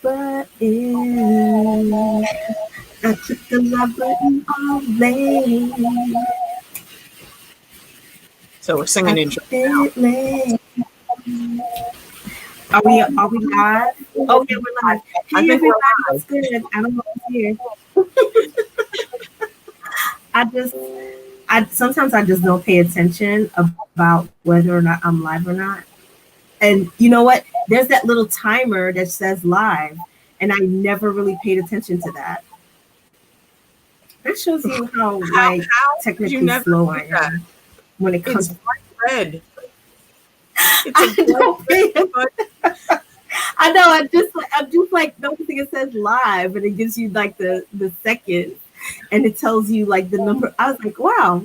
but in. I took the love button away. So we're singing I intro keep now. it lit. Are we live? Oh yeah, we're live. I Hey think we're everybody, what's live. good? I don't know who's here. I just I sometimes I just don't pay attention about whether or not I'm live or not. And you know what? There's that little timer that says live, and I never really paid attention to that. That shows you how like How did you technically never slow do I that? am when it It's comes. bright red. It's a I bright don't red pay. button. I know. I just like noticing it says live, and it gives you like the seconds, and it tells you like the number. I was like, wow,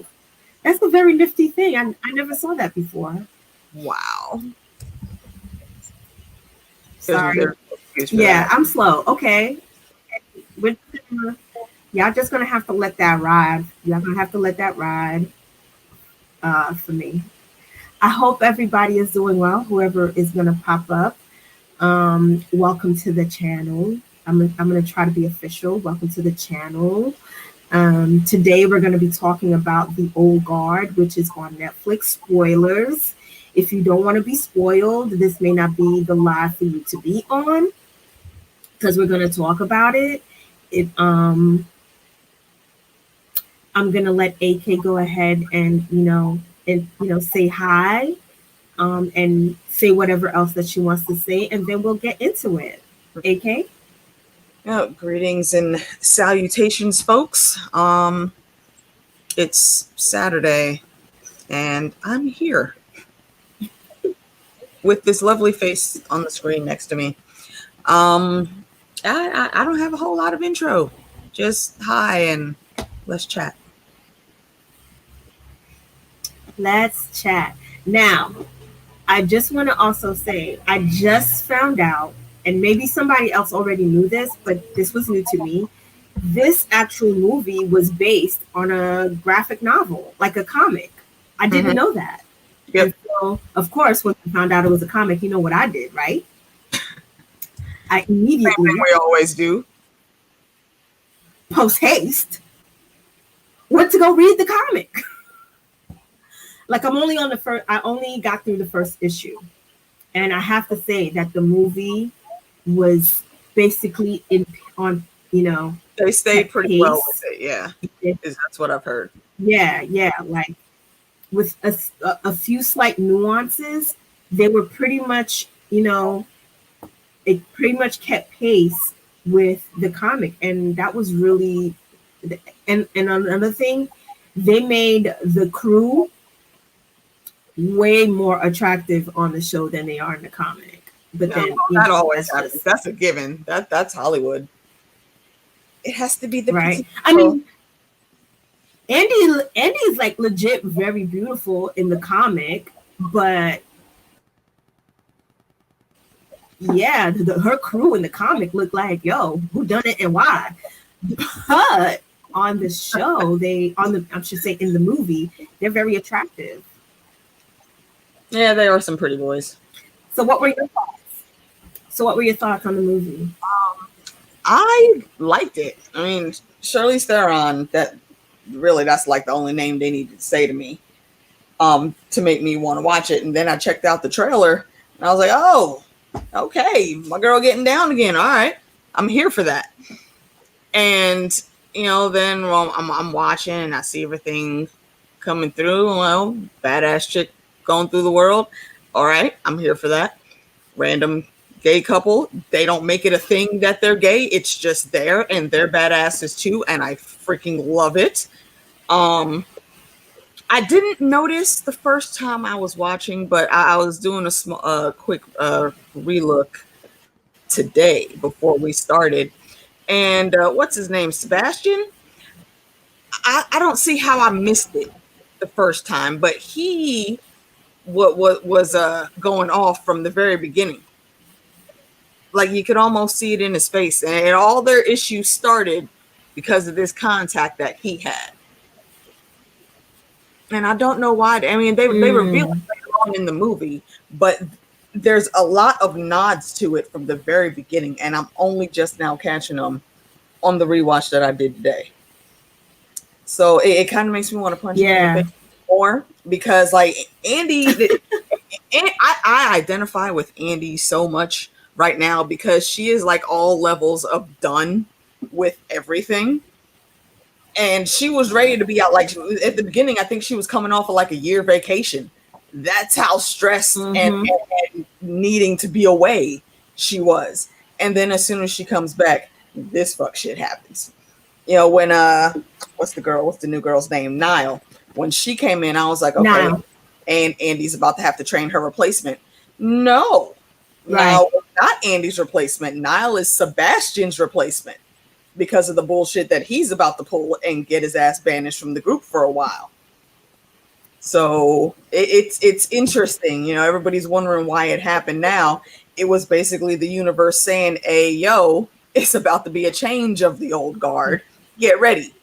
that's a very nifty thing. I never saw that before. Wow. There's Sorry. no excuse for Yeah, that. I'm slow. Okay. We're y'all just gonna have to let that ride. Y'all gonna have to let that ride for me. I hope everybody is doing well. Whoever is gonna pop up, welcome to the channel. I'm gonna try to be official. Welcome to the channel. Today we're gonna be talking about The Old Guard, which is on Netflix. Spoilers. If you don't want to be spoiled, this may not be the live for you to be on because we're gonna talk about it. It I'm gonna let AK go ahead and say hi, and say whatever else that she wants to say, and then we'll get into it. AK. Oh, greetings and salutations, folks. It's Saturday, and I'm here with this lovely face on the screen next to me. I don't have a whole lot of intro. Just hi and let's chat. Let's chat now. I just want to also say I just found out, and maybe somebody else already knew this, but this was new to me. This actual movie was based on a graphic novel, like a comic. I didn't Mm-hmm. know that. And Yep. so, of course, when I found out it was a comic, you know what I did, right? I Same thing immediately, we always do. post haste, went to go read the comic. Like I'm only on the first, I only got through the first issue. And I have to say that the movie was basically in on, They stayed kept pretty well with pace. it. Yeah, It- that's what I've heard. yeah, yeah, like with a few slight nuances, they were pretty much, it pretty much kept pace with the comic, and that was really, and another thing, they made the crew way more attractive on the show than they are in the comic. But No, then, that always that's happens. just That's a given. That's Hollywood. It has to be the right. petite I girl. mean, Andy is like legit very beautiful in the comic, but yeah, her crew in the comic looked like, yo, who done it and why? But on the show, I should say in the movie, they're very attractive. Yeah, they are some pretty boys. So what were your thoughts? So what were your thoughts on the movie? I liked it. I mean, Charlize Theron. That's like the only name they needed to say to me, to make me want to watch it. And then I checked out the trailer, and I was like, oh, okay, my girl getting down again. All right, I'm here for that. And then I'm watching, and I see everything coming through. Well, badass chick going through the world. All right, I'm here for that. Random gay couple. They don't make it a thing that they're gay. It's just there, and they're badasses too, and I freaking love it. I didn't notice the first time I was watching, but I was doing a quick relook today before we started. And what's his name? Sebastian? I don't see how I missed it the first time, but he what was going off from the very beginning. Like you could almost see it in his face, and all their issues started because of this contact that he had. And I don't know why. I mean, they revealed it Mm, later on in the movie, but there's a lot of nods to it from the very beginning, and I'm only just now catching them on the rewatch that I did today. So it kind of makes me want to punch him in the face more, because like Andy, and I identify with Andy so much right now, because she is like all levels of done with everything. And she was ready to be out. Like at the beginning, I think she was coming off of like a year vacation. That's how stressed and needing to be away she was. And then as soon as she comes back, this fuck shit happens. You know, when what's the new girl's name? Niall. When she came in, I was like, okay, Niall. And Andy's about to have to train her replacement. No. Right. Niall was not Andy's replacement. Niall is Sebastian's replacement, because of the bullshit that he's about to pull and get his ass banished from the group for a while. So it's interesting. You know, everybody's wondering why it happened now. It was basically the universe saying, hey, yo, it's about to be a change of the old guard. Get ready.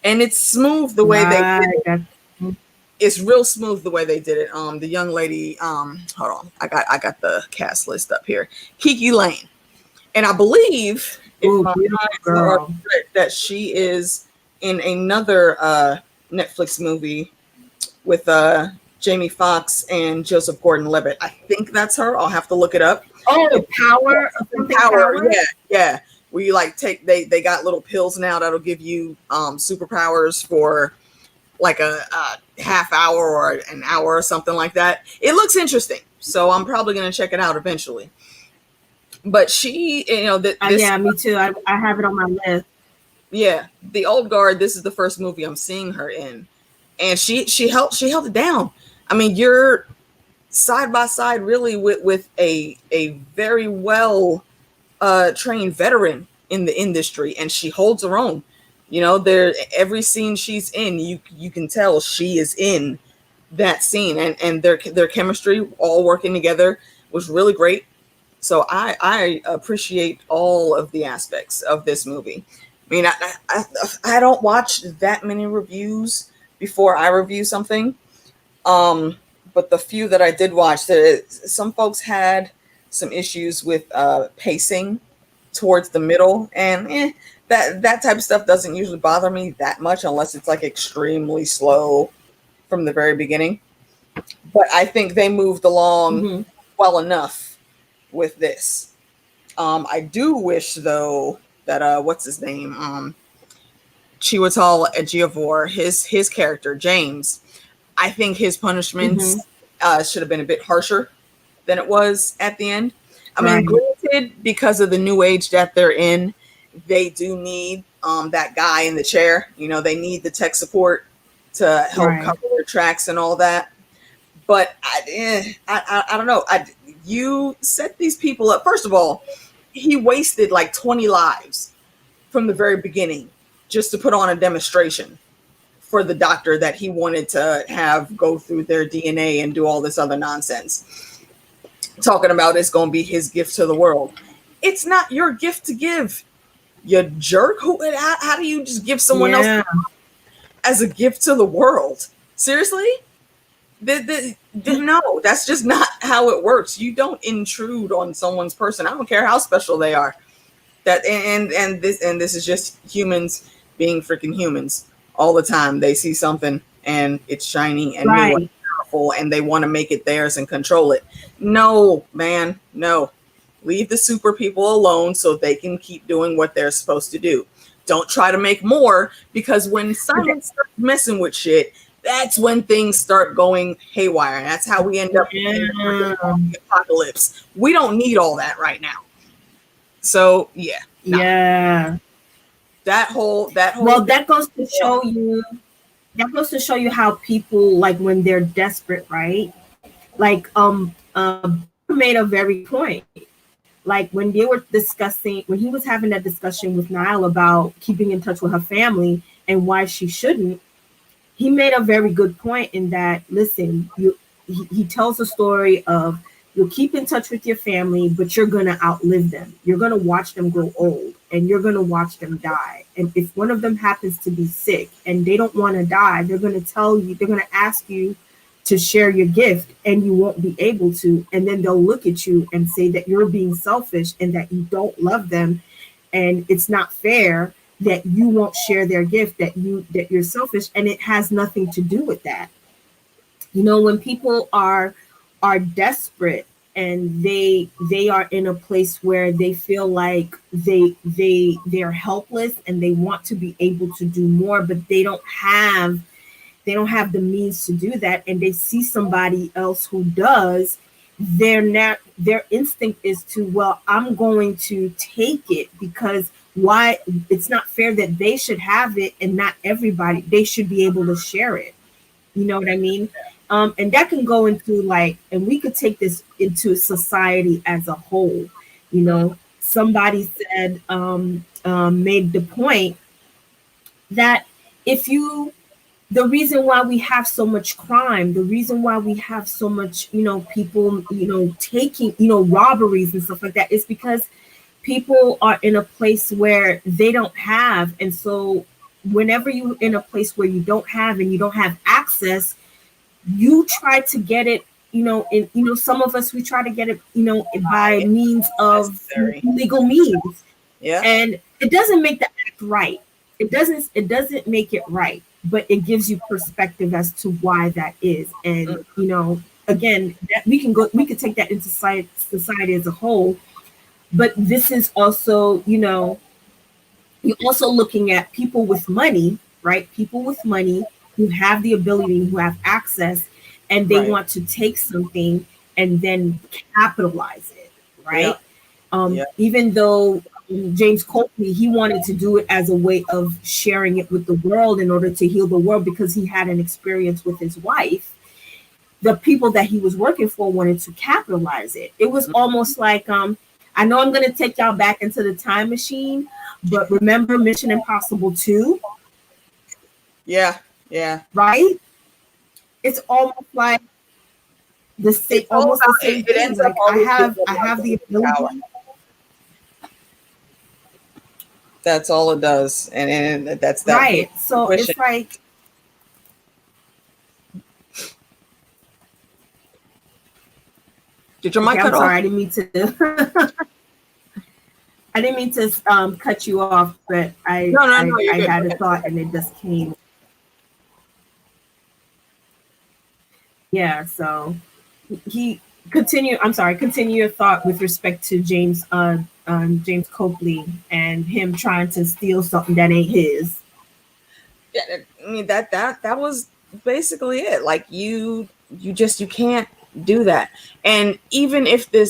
And it's smooth the way they did it. It's real smooth the way they did it. The young lady, hold on, I got the cast list up here. Kiki Lane. And I believe that she is in another Netflix movie with Jamie Foxx and Joseph Gordon-Levitt. I think that's her. I'll have to look it up. Oh, Power. Yeah. Where you like they got little pills now that'll give you superpowers for like a half hour or an hour or something like that. It looks interesting, so I'm probably gonna check it out eventually. But she, you know, yeah, me too. I have it on my list. Yeah, the old guard. This is the first movie I'm seeing her in, and she held it down. I mean, you're side by side really with a very well trained veteran in the industry, and she holds her own. You know, every scene she's in, you can tell she is in that scene, and their chemistry, all working together, was really great. So I appreciate all of the aspects of this movie. I mean, I don't watch that many reviews before I review something. But the few that I did watch, some folks had some issues with pacing towards the middle, and that type of stuff doesn't usually bother me that much unless it's like extremely slow from the very beginning. But I think they moved along well enough with this. I do wish though that what's his name? Chiwetel Ejiofor, his character, James, I think his punishments should have been a bit harsher than it was at the end. I mean, granted, because of the new age that they're in, they do need that guy in the chair. You know, they need the tech support to help cover their tracks and all that. But I don't know. You set these people up. First of all, he wasted like 20 lives from the very beginning just to put on a demonstration for the doctor that he wanted to have go through their DNA and do all this other nonsense. Talking about it's going to be his gift to the world. It's not your gift to give, you jerk. How do you just give someone else as a gift to the world? Seriously? No, that's just not how it works. You don't intrude on someone's person. I don't care how special they are. This is just humans being freaking humans all the time. They see something and it's shiny and new and powerful, and they want to make it theirs and control it. No, man, no. Leave the super people alone so they can keep doing what they're supposed to do. Don't try to make more, because when science starts messing with shit, that's when things start going haywire. And that's how we end up in the apocalypse. We don't need all that right now. So that whole well, that goes to show you how people, like, when they're desperate, right? Like made a very point. Like when they were discussing, when he was having that discussion with Niall about keeping in touch with her family and why she shouldn't, he made a very good point in that, listen, he tells a story of, you'll keep in touch with your family, but you're going to outlive them. You're going to watch them grow old, and you're going to watch them die. And if one of them happens to be sick and they don't want to die, they're going to tell you, they're going to ask you to share your gift and you won't be able to, and then they'll look at you and say that you're being selfish and that you don't love them, and it's not fair that you won't share their gift, that you're selfish, and it has nothing to do with that. When people are desperate and they are in a place where they feel like they're helpless and they want to be able to do more, but they don't have the means to do that, and they see somebody else who does, their instinct is to, well, I'm going to take it, because why? It's not fair that they should have it and not everybody. They should be able to share it. You know what I mean? And that can go into and we could take this into society as a whole. Somebody said, made the point that the reason why we have so much crime, the reason why we have so much, people, taking, robberies and stuff like that, is because people are in a place where they don't have. And so whenever you're in a place where you don't have and you don't have access, you try to get it, some of us, we try to get it, by means of legal means. Yeah. And it doesn't make the act right. It doesn't make it right, but it gives you perspective as to why that is. And, again, that we could take that into society as a whole. But this is also, you're also looking at people with money, right? People with money who have the ability, who have access, and they want to take something and then capitalize it, right? Even though James Copley, he wanted to do it as a way of sharing it with the world in order to heal the world, because he had an experience with his wife. The people that he was working for wanted to capitalize it. It was almost like, I know I'm going to take y'all back into the time machine, but remember Mission Impossible 2? Yeah. Right? It's almost like the same. Almost the same thing. Ends up I have the ability. That's all it does, and that's that. Right. So it's like. Did your mic cut off? Sorry, I didn't mean to cut you off, but I had a thought and it just came. Yeah, so continue your thought with respect to James Copley and him trying to steal something that ain't his. Yeah, I mean that was basically it. Like you can't do that. And even if the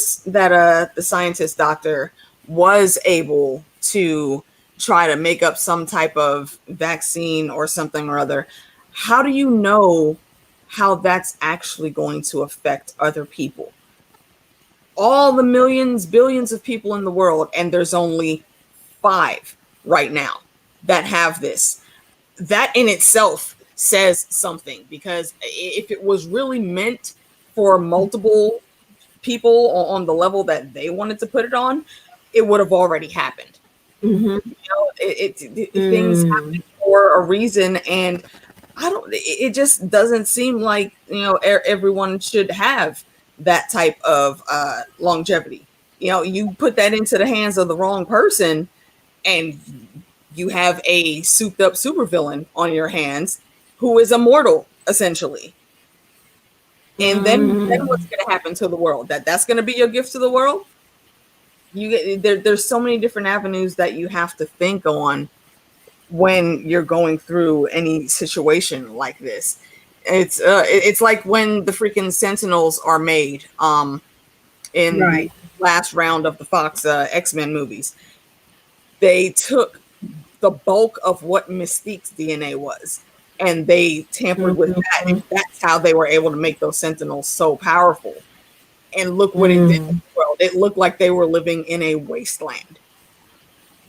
scientist doctor was able to try to make up some type of vaccine or something or other, how do you know how that's actually going to affect other people? All the millions, billions of people in the world, and there's only 5 right now that have this. That in itself says something, because if it was really meant for multiple people on the level that they wanted to put it on, it would have already happened. Mm-hmm. Things happen for a reason, and it just doesn't seem like everyone should have that type of longevity. You put that into the hands of the wrong person, and you have a souped up supervillain on your hands who is immortal, essentially. And then what's going to happen to the world? That's going to be your gift to the world? There's so many different avenues that you have to think on when you're going through any situation like this. It's like when the freaking Sentinels are made in the last round of the Fox X-Men movies. They took the bulk of what Mystique's DNA was, and they tampered with that, and that's how they were able to make those Sentinels so powerful. And look what it did to the world. It looked like they were living in a wasteland.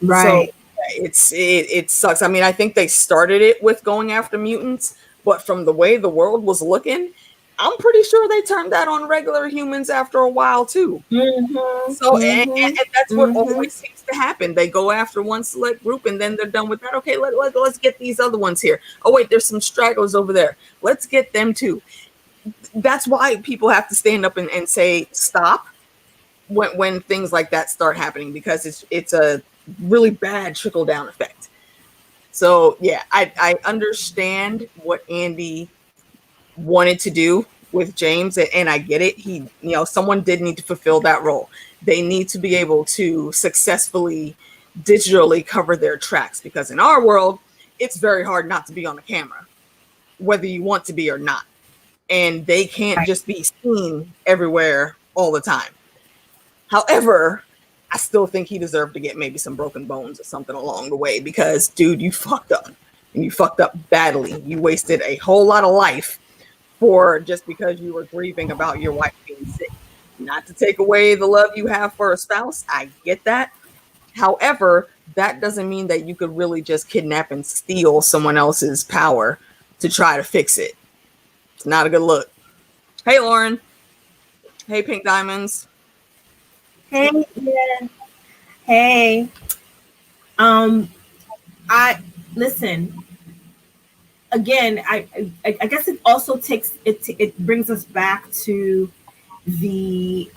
Right. So it sucks. I mean, I think they started it with going after mutants, but from the way the world was looking, I'm pretty sure they turned that on regular humans after a while too. So and that's what always seems to happen. They go after one select group and then they're done with that. Okay, let's get these other ones here. Oh wait, there's some stragglers over there. Let's get them too. that's why people have to stand up and say stop when things like that start happening, because it's a really bad trickle down effect. So yeah, I understand what Andy wanted to do with James, and I get it. He, someone did need to fulfill that role. They need to be able to successfully digitally cover their tracks, because in our world, it's very hard not to be on the camera, whether you want to be or not. And they can't just be seen everywhere all the time. However, I still think he deserved to get maybe some broken bones or something along the way, because, dude, you fucked up. And you fucked up badly. You wasted a whole lot of life for just because you were grieving about your wife being sick. Not to take away the love you have for a spouse. I get that. However, that doesn't mean that you could really just kidnap and steal someone else's power to try to fix it. It's not a good look. Hey, Lauren. Hey, Pink Diamonds. Hey, Ian. Hey. I listen. Again, I guess it also it brings us back to the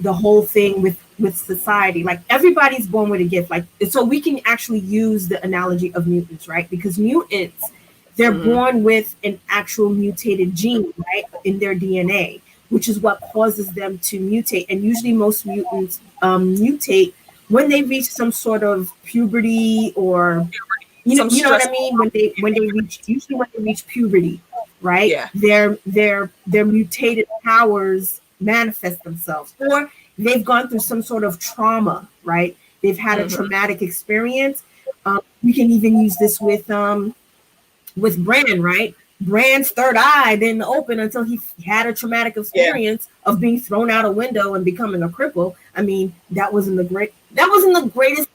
whole thing with society. Like, everybody's born with a gift. Like, so we can actually use the analogy of mutants, right? Because mutants, they're born with an actual mutated gene, right, in their DNA, which is what causes them to mutate. And usually most mutants mutate when they reach some sort of puberty, or you know what I mean, when they reach puberty, right? Yeah. Their mutated powers manifest themselves, or they've gone through some sort of trauma, right? They've had a traumatic experience. We can even use this with Bran, right? Bran's third eye didn't open until he had a traumatic experience of being thrown out a window and becoming a cripple. I mean, that wasn't the greatest,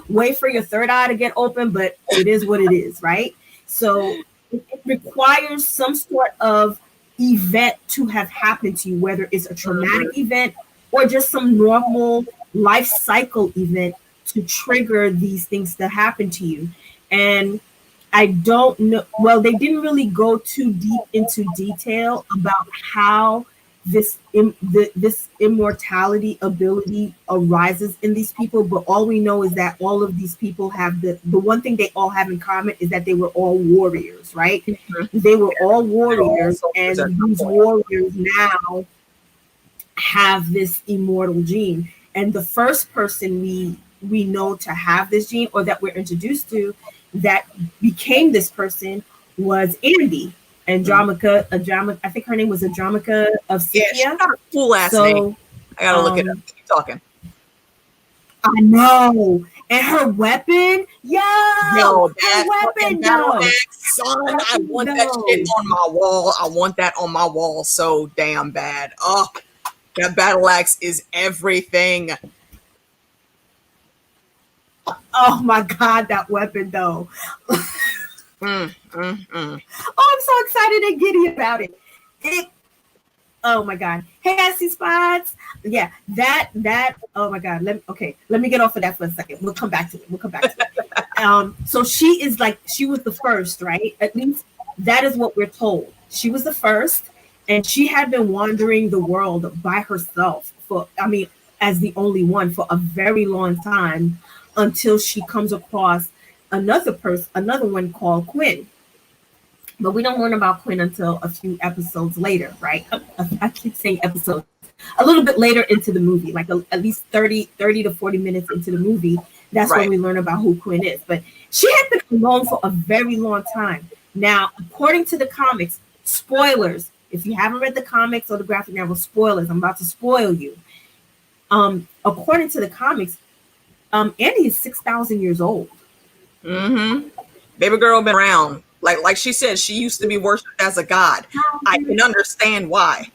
way for your third eye to get open, but it is what it is, right? So it requires some sort of event to have happened to you, whether it's a traumatic event or just some normal life cycle event to trigger these things to happen to you. And I don't know. Well, they didn't really go too deep into detail about how this immortality ability arises in these people, but all we know is that all of these people have the one thing they all have in common is that they were all warriors, right? They were all warriors, and these warriors now have this immortal gene. And the first person we know to have this gene, or that we're introduced to, that became this person, was Andy. Andromaca, I think her name was Andromaca of Scythia. Yeah, she got a full last name. I gotta look it up. Keep talking. I know. And her weapon, that weapon, son. I want that shit on my wall. I want that on my wall so damn bad. Oh, that battle axe is everything. Oh my God, that weapon though. Oh, I'm so excited and giddy about it. Oh my God. Hey, Assy Spots. Yeah, that. Oh my God. Let me get off of that for a second. We'll come back to it. So she was the first, right? At least that is what we're told. She was the first, and she had been wandering the world by herself as the only one for a very long time, until she comes across another one called Quinn. But we don't learn about Quinn until a few episodes later, right? I keep saying episodes. A little bit later into the movie, like at least 30 to 40 minutes into the movie, that's when we learn about who Quinn is. But she had been alone for a very long time. Now, according to the comics, spoilers, if you haven't read the comics or the graphic novel, spoilers, I'm about to spoil you. According to the comics, Andy is 6,000 years old. Baby girl been around. Like she said, she used to be worshipped as a god. I can understand why.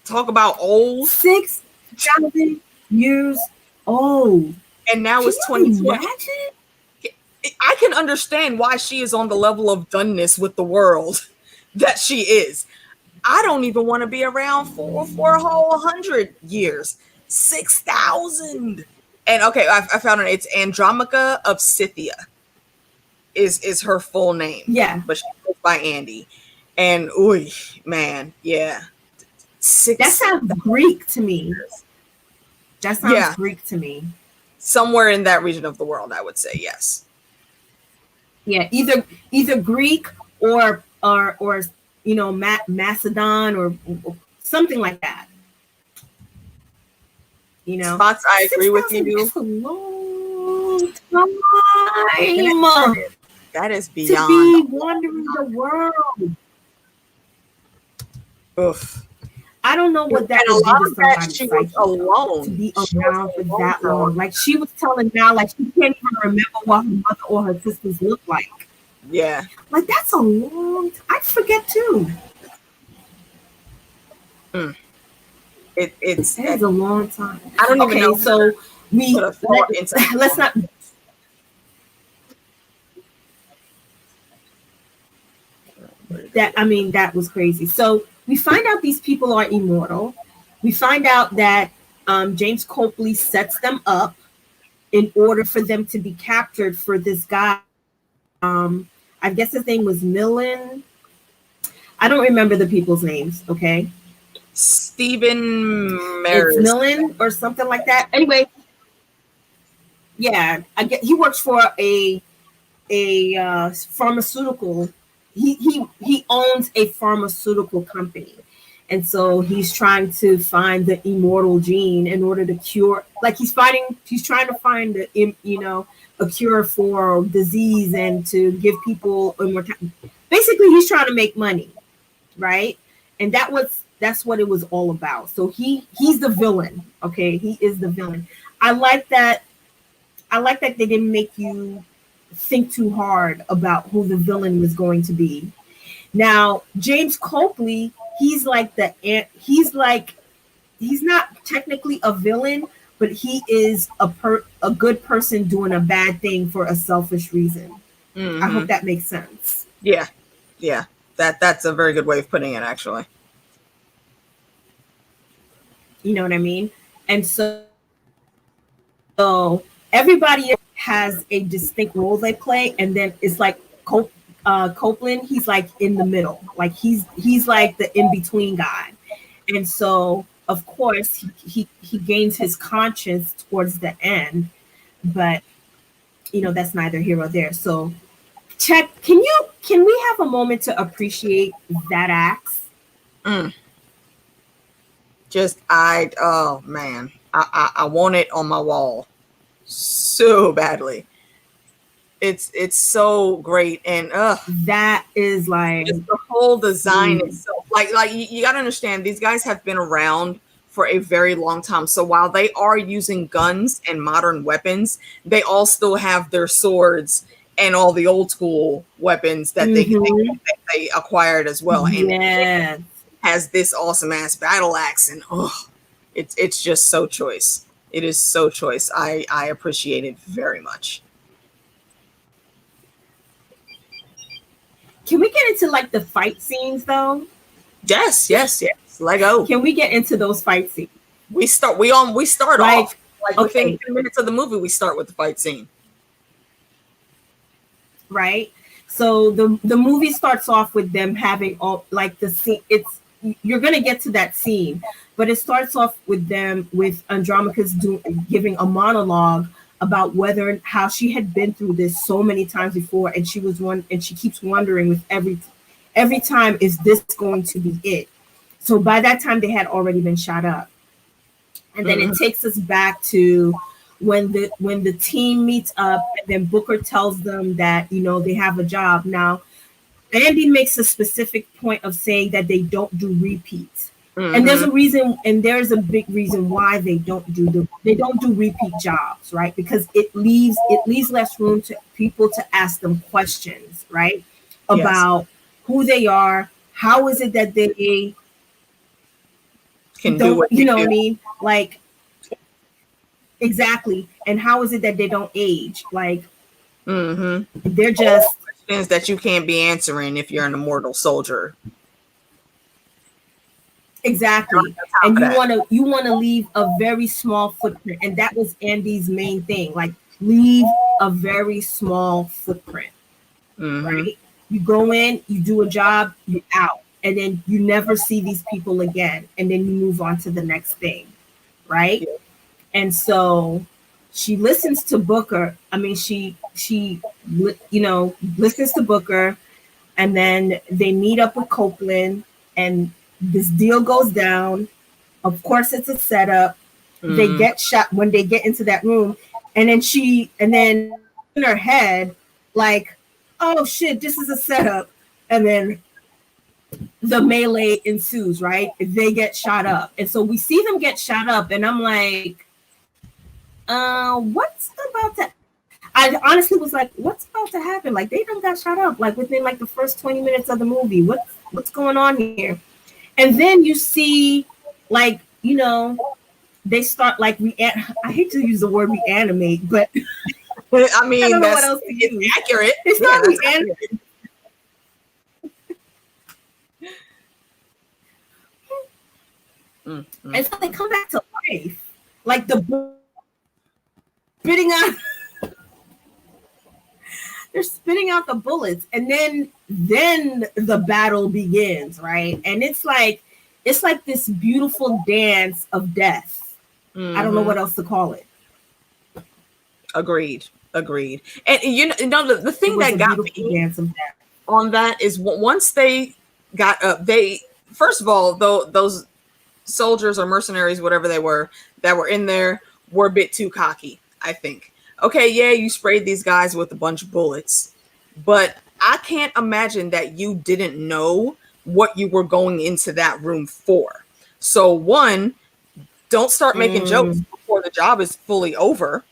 Talk about old. 6,000 years old. And now it's 2020. I can understand why she is on the level of doneness with the world that she is. I don't even want to be around for a whole 100 years. 6,000. And okay, I found it. It's Andromaca of Scythia is her full name. Yeah. But she goes by Andy. And ooh, man, yeah. That sounds Greek to me. That sounds Greek to me. Somewhere in that region of the world, I would say yes. Yeah, either Greek or you know, Macedon or something like that. You know, Spots, I agree with you. That's a long time. That is beyond to be wandering the world. Oof. I don't know what that would do to somebody's psyche alone to be around for that long. Like she was telling now, like she can't even remember what her mother or her sisters look like. Yeah, like that's a long. I forget too. It's a long time. I don't even know. So let's not. That was crazy. So we find out these people are immortal. We find out that James Copley sets them up in order for them to be captured for this guy. I guess his name was Millen. I don't remember the people's names. Okay. Stephen Maris. It's Millen or something like that. Anyway, yeah, I get he works for a pharmaceutical. He owns a pharmaceutical company, and so he's trying to find the immortal gene in order to cure. Like he's trying to find a cure for disease and to give people immortality. Basically, he's trying to make money, right? And that's what it was all about. So he's the villain. Okay, he is the villain. I like that they didn't make you think too hard about who the villain was going to be. Now, James Copley, he's not technically a villain, but he is a good person doing a bad thing for a selfish reason. Mm-hmm. I hope that makes sense. Yeah. That's a very good way of putting it, actually. You know what I mean? And so everybody has a distinct role they play, and then it's like Copeland, he's like in the middle, like he's like the in-between guy. And so of course he gains his conscience towards the end, but that's neither here or there. So can we have a moment to appreciate that axe? Oh man, I want it on my wall so badly. It's so great, and that is like just the whole design itself. Like you got to understand, these guys have been around for a very long time. So while they are using guns and modern weapons, they all still have their swords and all the old school weapons that they acquired as well. And it has this awesome ass battle axe, and it's just so choice. It is so choice. I appreciate it very much. Can we get into like the fight scenes though? Yes. Let go. Can we get into those fight scenes? We start off within 10 minutes of the movie. We start with the fight scene. Right. So the movie starts off with them having all like the scene. You're gonna get to that scene, but it starts off with them with Andromache's giving a monologue about how she had been through this so many times before, and she keeps wondering with every time, is this going to be it? So by that time they had already been shot up, and then it takes us back to when the team meets up, and then Booker tells them that they have a job. Now Andy makes a specific point of saying that they don't do repeats. And there's a reason, and there's a big reason why they don't do repeat jobs, right? Because it leaves less room to people to ask them questions, right? About who they are, how is it that they can do what what I mean? Like exactly, and how is it that they don't age? Like they're just questions that you can't be answering if you're an immortal soldier. Exactly. And you want to leave a very small footprint. And that was Andy's main thing. Like leave a very small footprint. Right. You go in, you do a job, you're out. And then you never see these people again. And then you move on to the next thing. Right. Yeah. And so she listens to Booker. I mean, she listens to Booker, and then they meet up with Copeland, and this deal goes down. Of course, it's a setup. They get shot when they get into that room, and then in her head, like, oh shit, this is a setup, and then the melee ensues, right? They get shot up. And so we see them get shot up, and I'm like, what's about to, I honestly was like, what's about to happen? Like, they done got shot up, like, within, like, the first 20 minutes of the movie. What's going on here? And then you see, like, they start, like, I hate to use the word reanimate, but I mean, I don't know what else to use. Accurate. It's not reanimate. And so they come back to life, like the spitting out. They're spitting out the bullets, and then the battle begins, right? And it's like this beautiful dance of death. I don't know what else to call it. Agreed. And the thing that got me on that is once they got up, first of all, those soldiers or mercenaries, whatever they were, that were in there were a bit too cocky, I think. Okay, yeah, you sprayed these guys with a bunch of bullets, but I can't imagine that you didn't know what you were going into that room for. So one, don't start making jokes before the job is fully over.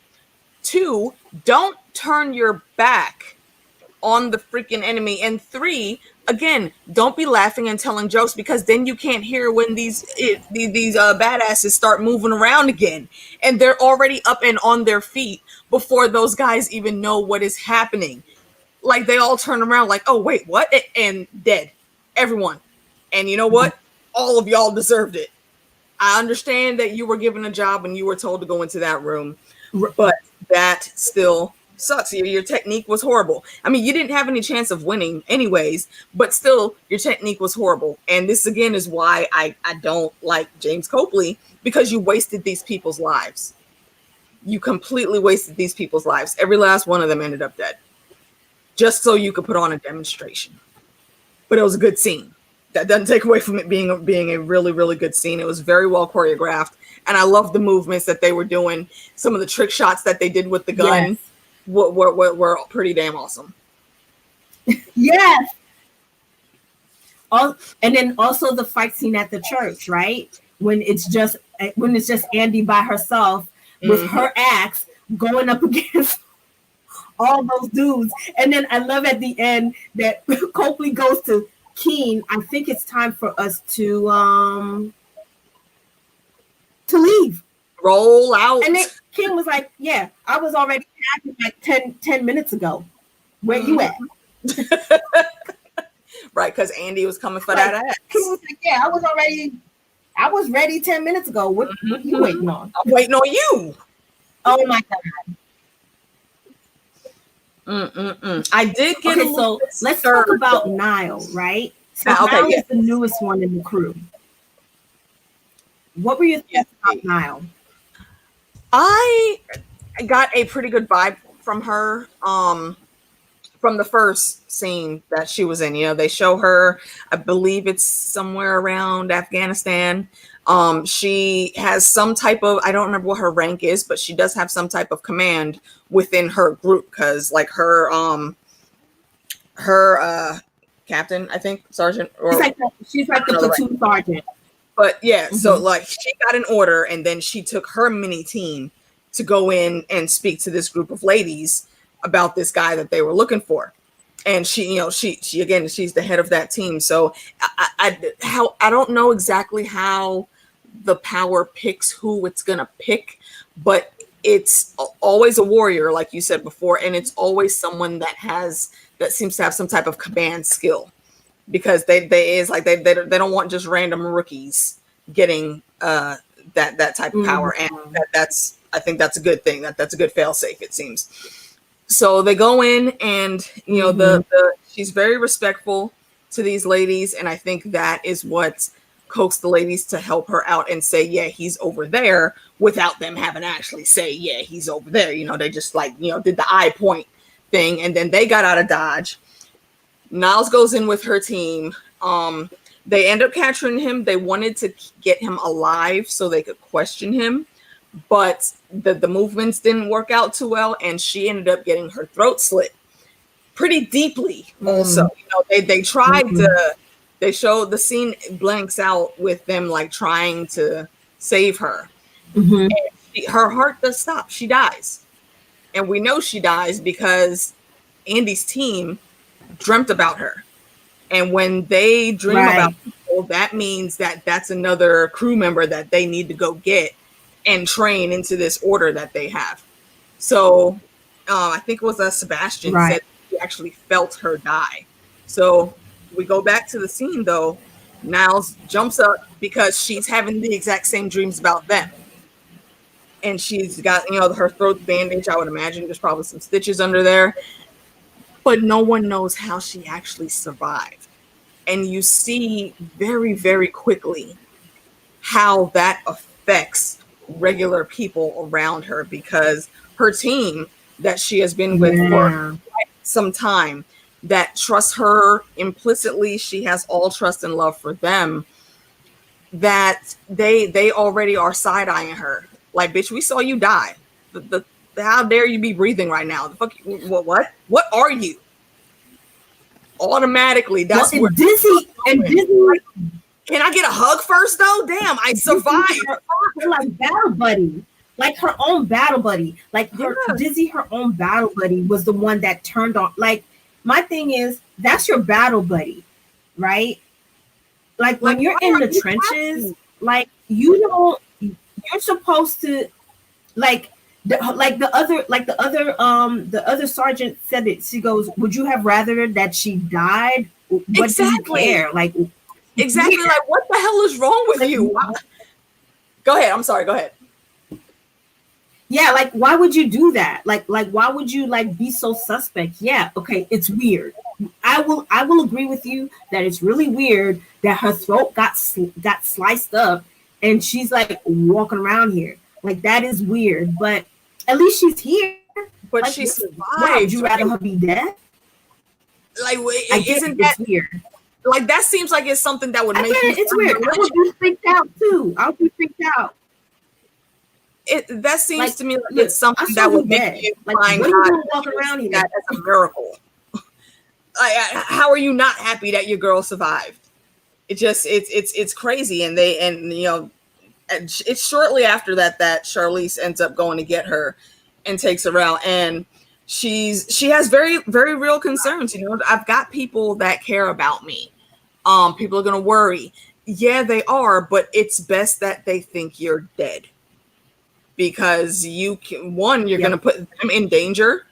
Two, don't turn your back on the freaking enemy. And three, again, don't be laughing and telling jokes, because then you can't hear when these badasses start moving around again, and they're already up and on their feet before those guys even know what is happening. Like, they all turn around like, oh wait, what? And dead, everyone. And you know what? All of y'all deserved it. I understand that you were given a job and you were told to go into that room, but that still sucks. Your technique was horrible. I mean, you didn't have any chance of winning anyways, but still your technique was horrible. And this again is why I don't like James Copley, because you wasted these people's lives. You completely wasted these people's lives. Every last one of them ended up dead, just so you could put on a demonstration. But it was a good scene. That doesn't take away from it being a really, really good scene. It was very well choreographed, and I love the movements that they were doing. Some of the trick shots that they did with the gun. Yes. Were pretty damn awesome. Yes. And then also the fight scene at the church, right? When it's just Andy by herself with her axe going up against all those dudes. And then I love at the end that Copley goes to Keen. I think it's time for us to leave. Roll out. And then King was like, yeah, I was already packing like 10 minutes ago. Where you at? Right, because Andy was coming for that ass. King was like, yeah, I was ready 10 minutes ago. What are you waiting on? I'm waiting on you. Oh my God. I did get a so let's talk about Niall, right? So Niall is the newest one in the crew. What were your thoughts about Niall? I got a pretty good vibe from her from the first scene that she was in. You know, they show her, I believe it's somewhere around Afghanistan. She has some type of, I don't remember what her rank is, but she does have some type of command within her group, because like her captain, I think, sergeant, or she's like the platoon sergeant. But yeah, so like she got an order, and then she took her mini team to go in and speak to this group of ladies about this guy that they were looking for. And she again, she's the head of that team. So I don't know exactly how the power picks who it's gonna pick, but it's always a warrior, like you said before, and it's always someone that seems to have some type of command skill, because they don't want just random rookies getting that type of power, and I think that's a good thing. That's a good fail safe, it seems. So they go in, and you know, the she's very respectful to these ladies, and I think that is what coaxed the ladies to help her out and say, yeah, he's over there, without them having to actually say, yeah, he's over there. You know, they just like, you know, did the eye point thing, and then they got out of Dodge. Niles goes in with her team. They end up capturing him. They wanted to get him alive so they could question him, but the movements didn't work out too well, and she ended up getting her throat slit pretty deeply. Also, you know, they tried to. They showed the scene blanks out with them like trying to save her. And her heart does stop. She dies, and we know she dies because Andy's team dreamt about her. And when they dream about people, that means that that's another crew member that they need to go get and train into this order that they have. So I think it was Sebastian said he actually felt her die. So we go back to the scene though. Niles jumps up because she's having the exact same dreams about them. And she's got, you know, her throat bandage. I would imagine there's probably some stitches under there. But no one knows how she actually survived. And you see very, very quickly how that affects regular people around her, because her team that she has been with for quite some time, that trusts her implicitly, she has all trust and love for them, that they already are side-eyeing her. Like, bitch, we saw you die. How dare you be breathing right now? The fuck? What are you? Automatically, that's well, and Dizzy. Like, can I get a hug first though? Damn, I survived. Her like battle buddy, like her own battle buddy, like her Dizzy, her own battle buddy was the one that turned on. Like, my thing is, that's your battle buddy, right? Like when you're in the trenches, like you're supposed to, like the other sergeant said it. She goes, "Would you have rather that she died? What exactly. Do you care? Like exactly. Like, what the hell is wrong with you? Go ahead. I'm sorry. Go ahead. Yeah, like why would you do that? Like why would you like be so suspect? Yeah, okay, it's weird. I will agree with you that it's really weird that her throat got sliced up and she's like walking around here. Like, that is weird, but at least she's here. But like, she survived. Would you rather her be dead? Like, isn't that weird? Like, that seems like it's something that would make you. It's weird. I would be freaked out too. I would be freaked out. That seems like, to me like it's something that would make you find God walking around here. That as a miracle. How are you not happy that your girl survived? It's crazy, and you know, it's shortly after that Charlize ends up going to get her and takes her out, and she has very, very real concerns. You know, I've got people that care about me. People are gonna worry. Yeah, they are, but it's best that they think you're dead. Because you're going to put them in danger,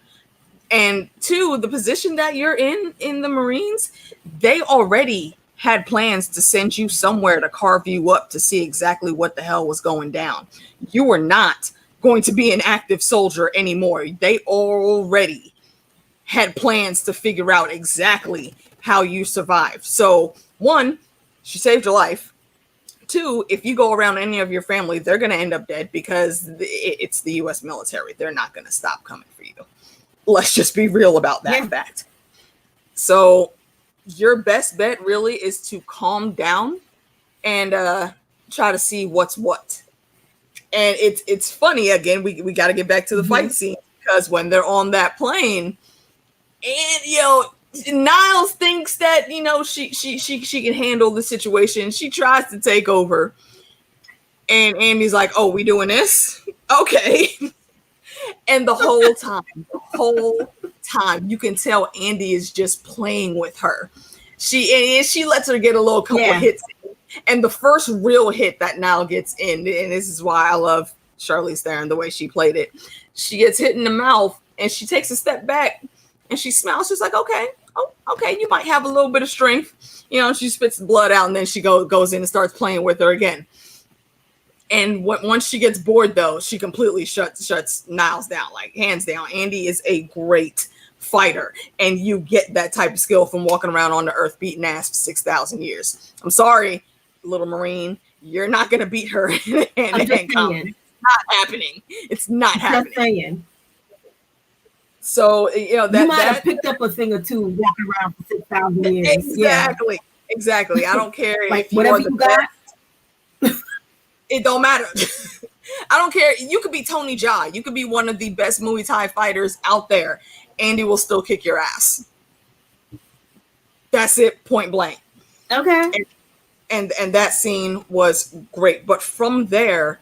and two, the position that you're in the Marines, they already had plans to send you somewhere to carve you up to see exactly what the hell was going down. You were not going to be an active soldier anymore. They already had plans to figure out exactly how you survived. So one, she saved your life. Two, if you go around any of your family, they're going to end up dead because it's the U.S. military. They're not going to stop coming for you. Let's just be real about that fact. So your best bet really is to calm down and try to see what's what. And it's funny, again, we got to get back to the fight scene, because when they're on that plane and, you know, Niles thinks that, you know, she can handle the situation. She tries to take over, and Andy's like, "Oh, we doing this? Okay." And the whole time, you can tell Andy is just playing with her. She lets her get a little couple hits, and the first real hit that Niles gets in, and this is why I love Charlize Theron, the way she played it. She gets hit in the mouth, and she takes a step back, and she smiles. She's like, "Okay. Oh, okay, you might have a little bit of strength." You know, she spits the blood out, and then she goes in and starts playing with her again. And once she gets bored, though, she completely shuts Niles down, like hands down. Andy is a great fighter, and you get that type of skill from walking around on the earth beating ass for 6,000 years. I'm sorry, little Marine, you're not gonna beat her in a hand-to-hand combat. It's not happening. It's not happening. Just saying. So you know that you might have picked up a thing or two walking around for 6,000 years. Exactly. I don't care like if whatever you got. It don't matter. I don't care. You could be Tony Jaa. You could be one of the best Muay Thai fighters out there. Andy will still kick your ass. That's it, point blank. Okay. And that scene was great. But from there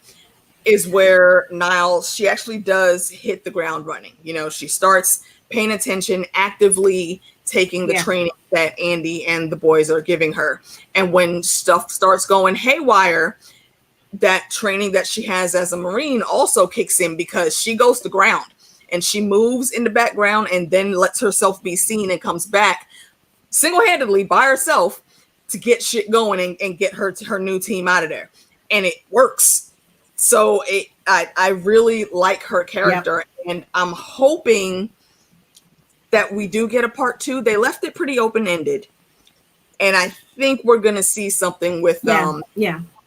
is where Niles, she actually does hit the ground running. You know, she starts paying attention, actively taking the training that Andy and the boys are giving her. And when stuff starts going haywire, that training that she has as a Marine also kicks in, because she goes to ground and she moves in the background and then lets herself be seen and comes back single-handedly by herself to get shit going and get her new team out of there. And it works. So I really like her character, and I'm hoping that we do get a part 2. They left it pretty open-ended, and I think we're going to see something with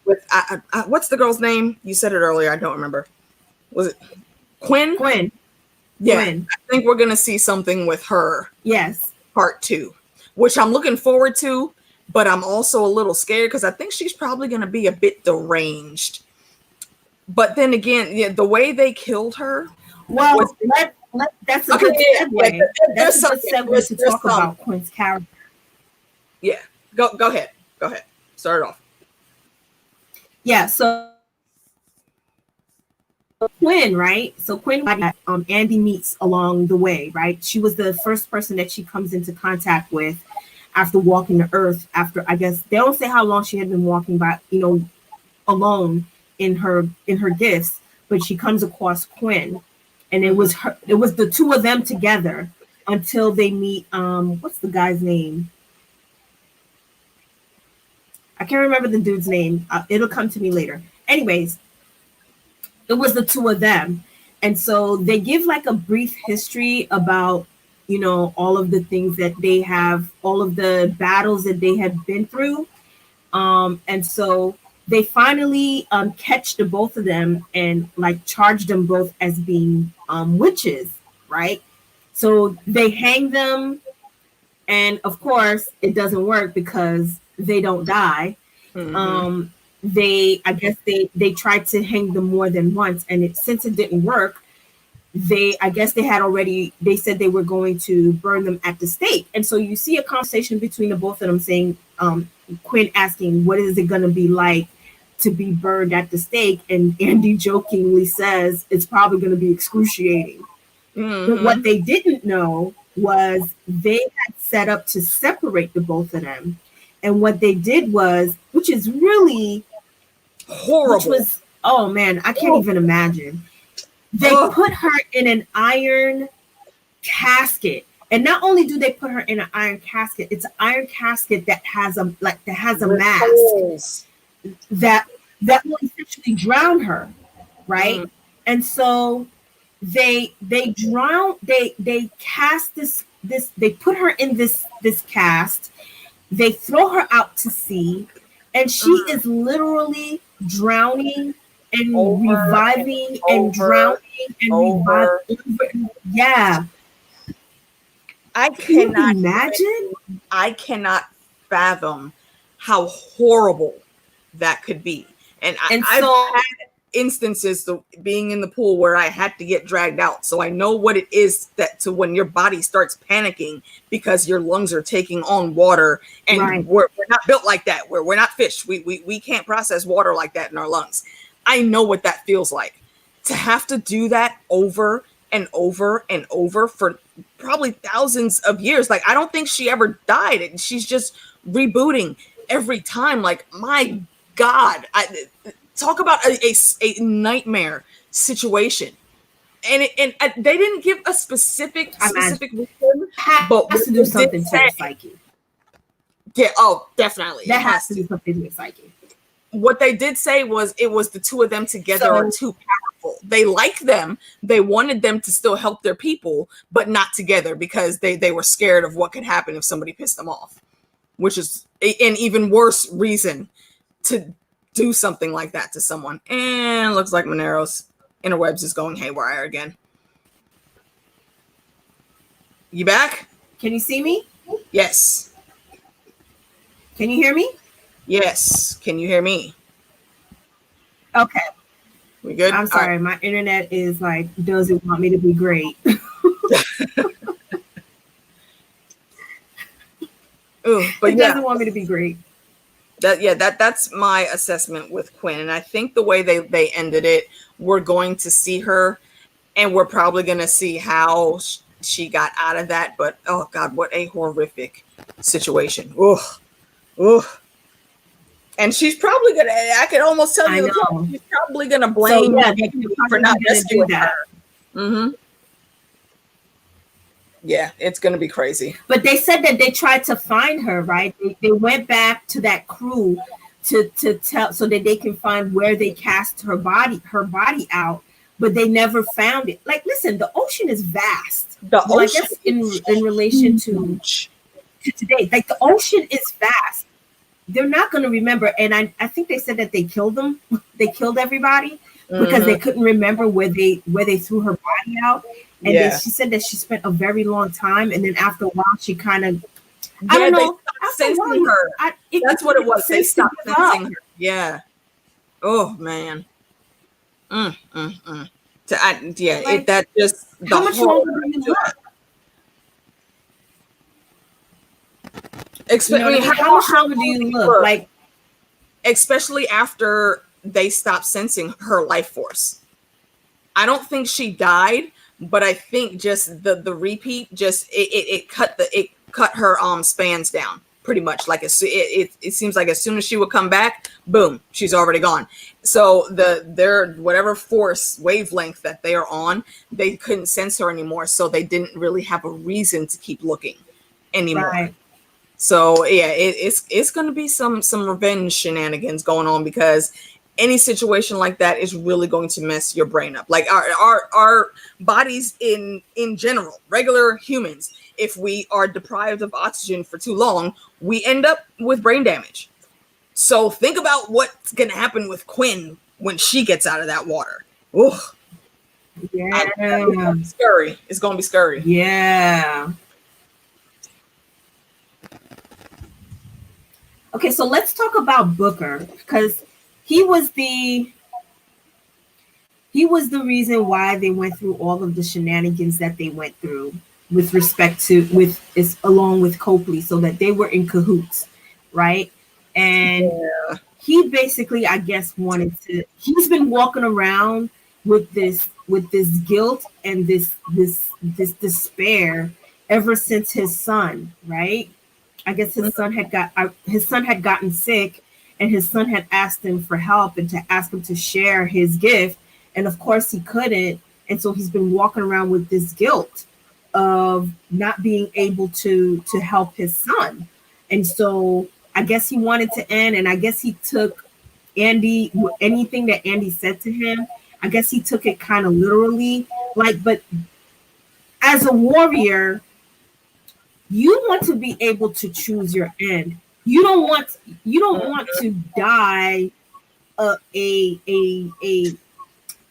with what's the girl's name? You said it earlier. I don't remember. Was it Quinn? Quinn. Yeah. Quinn. I think we're going to see something with her. Yes. Part 2, which I'm looking forward to, but I'm also a little scared because I think she's probably going to be a bit deranged. But then again, the way they killed her. Well, that's a good segue. That's a good segue to talk about Quinn's character. Yeah. Go ahead. Go ahead. Start it off. Yeah, so Quinn, right? So Quinn, Andy meets along the way, right? She was the first person that she comes into contact with after walking the earth. After, I guess, they don't say how long she had been walking by, alone in her gifts, but she comes across Quinn, and it was the two of them together until they meet. What's the guy's name? I can't remember the dude's name. It'll come to me later. Anyways, it was the two of them. And so they give like a brief history about, all of the things that they have, all of the battles that they have been through. And so they finally catch the both of them and like charge them both as being witches, right? So they hang them. And of course, it doesn't work because they don't die. Mm-hmm. They tried to hang them more than once, and since it didn't work, they said they were going to burn them at the stake. And so you see a conversation between the both of them saying, Quinn asking, what is it going to be like to be burned at the stake? And Andy jokingly says, it's probably going to be excruciating. Mm-hmm. But what they didn't know was they had set up to separate the both of them. And what they did was, which is really horrible. Oh man, I can't even imagine. They put her in an iron casket. And not only do they put her in an iron casket, it's an iron casket that has a mask that will essentially drown her, right? Mm. And so they cast this they put her in this cast. They throw her out to sea, and she is literally drowning and reviving and drowning and reviving. Yeah. I cannot imagine. I cannot fathom how horrible that could be. And I've had instances of being in the pool where I had to get dragged out. So I know what it is to when your body starts panicking because your lungs are taking on water, and we're not built like that. We're not fish. We can't process water like that in our lungs. I know what that feels like to have to do that over and over and over for probably thousands of years. Like, I don't think she ever died, and she's just rebooting every time. Like, my God, talk about a nightmare situation. And they didn't give a specific reason, but has to do something to the psyche. Yeah, definitely. That has to do something to the psyche. what they did say was it was the two of them together are too powerful. They liked them. They wanted them to still help their people, but not together because they were scared of what could happen if somebody pissed them off, which is an even worse reason to do something like that to someone. And looks like Monero's interwebs is going haywire again. You back? Can you see me? Yes. Can you hear me? Yes. Can you hear me? Okay. We good? I'm sorry. Right. My internet is like, doesn't want me to be great. Ooh, but it doesn't want me to be great. That's my assessment with Quinn. And I think the way they ended it, we're going to see her and we're probably going to see how she got out of that. But oh God, what a horrific situation. Ugh. And she's probably gonna, I can almost tell you, she's probably gonna blame for not rescuing her. Mm-hmm. Yeah, it's gonna be crazy. But they said that they tried to find her, right? They went back to that crew to tell so that they can find where they cast her body out, but they never found it. Like, listen, the ocean is vast. The ocean, I guess in relation to today, like the ocean is vast. They're not going to remember. And I think they said that they killed them. They killed everybody because they couldn't remember where they threw her body out. And then she said that she spent a very long time. And then after a while, she kind of, I don't know. Sensing her. That's what it was. They stopped sensing her. Yeah. Oh, man. That just, how much longer do you look? How much longer do you look? Like, especially after they stopped sensing her life force. I don't think she died, but I think just the repeat just it cut her spans down pretty much. Like it seems like as soon as she would come back, boom, she's already gone. So their whatever force wavelength that they are on, they couldn't sense her anymore, so they didn't really have a reason to keep looking anymore. Right. So yeah, it's going to be some revenge shenanigans going on because any situation like that is really going to mess your brain up. Like our bodies in general, regular humans, if we are deprived of oxygen for too long, we end up with brain damage. So think about what's going to happen with Quinn when she gets out of that water. Ugh. Yeah, it's scary. It's going to be scary. Yeah. Okay, so let's talk about Booker because he was the reason why they went through all of the shenanigans that they went through with respect to along with Copley, so that they were in cahoots, right? And he basically, I guess, he's been walking around with this guilt and this despair ever since his son, right? I guess his son had gotten sick, and his son had asked him for help and to ask him to share his gift, and of course he couldn't, and so he's been walking around with this guilt of not being able to help his son, and so I guess he wanted to end, and I guess he took anything that Andy said to him, I guess he took it kind of literally, like, but as a warrior, you want to be able to choose your end. You don't want to die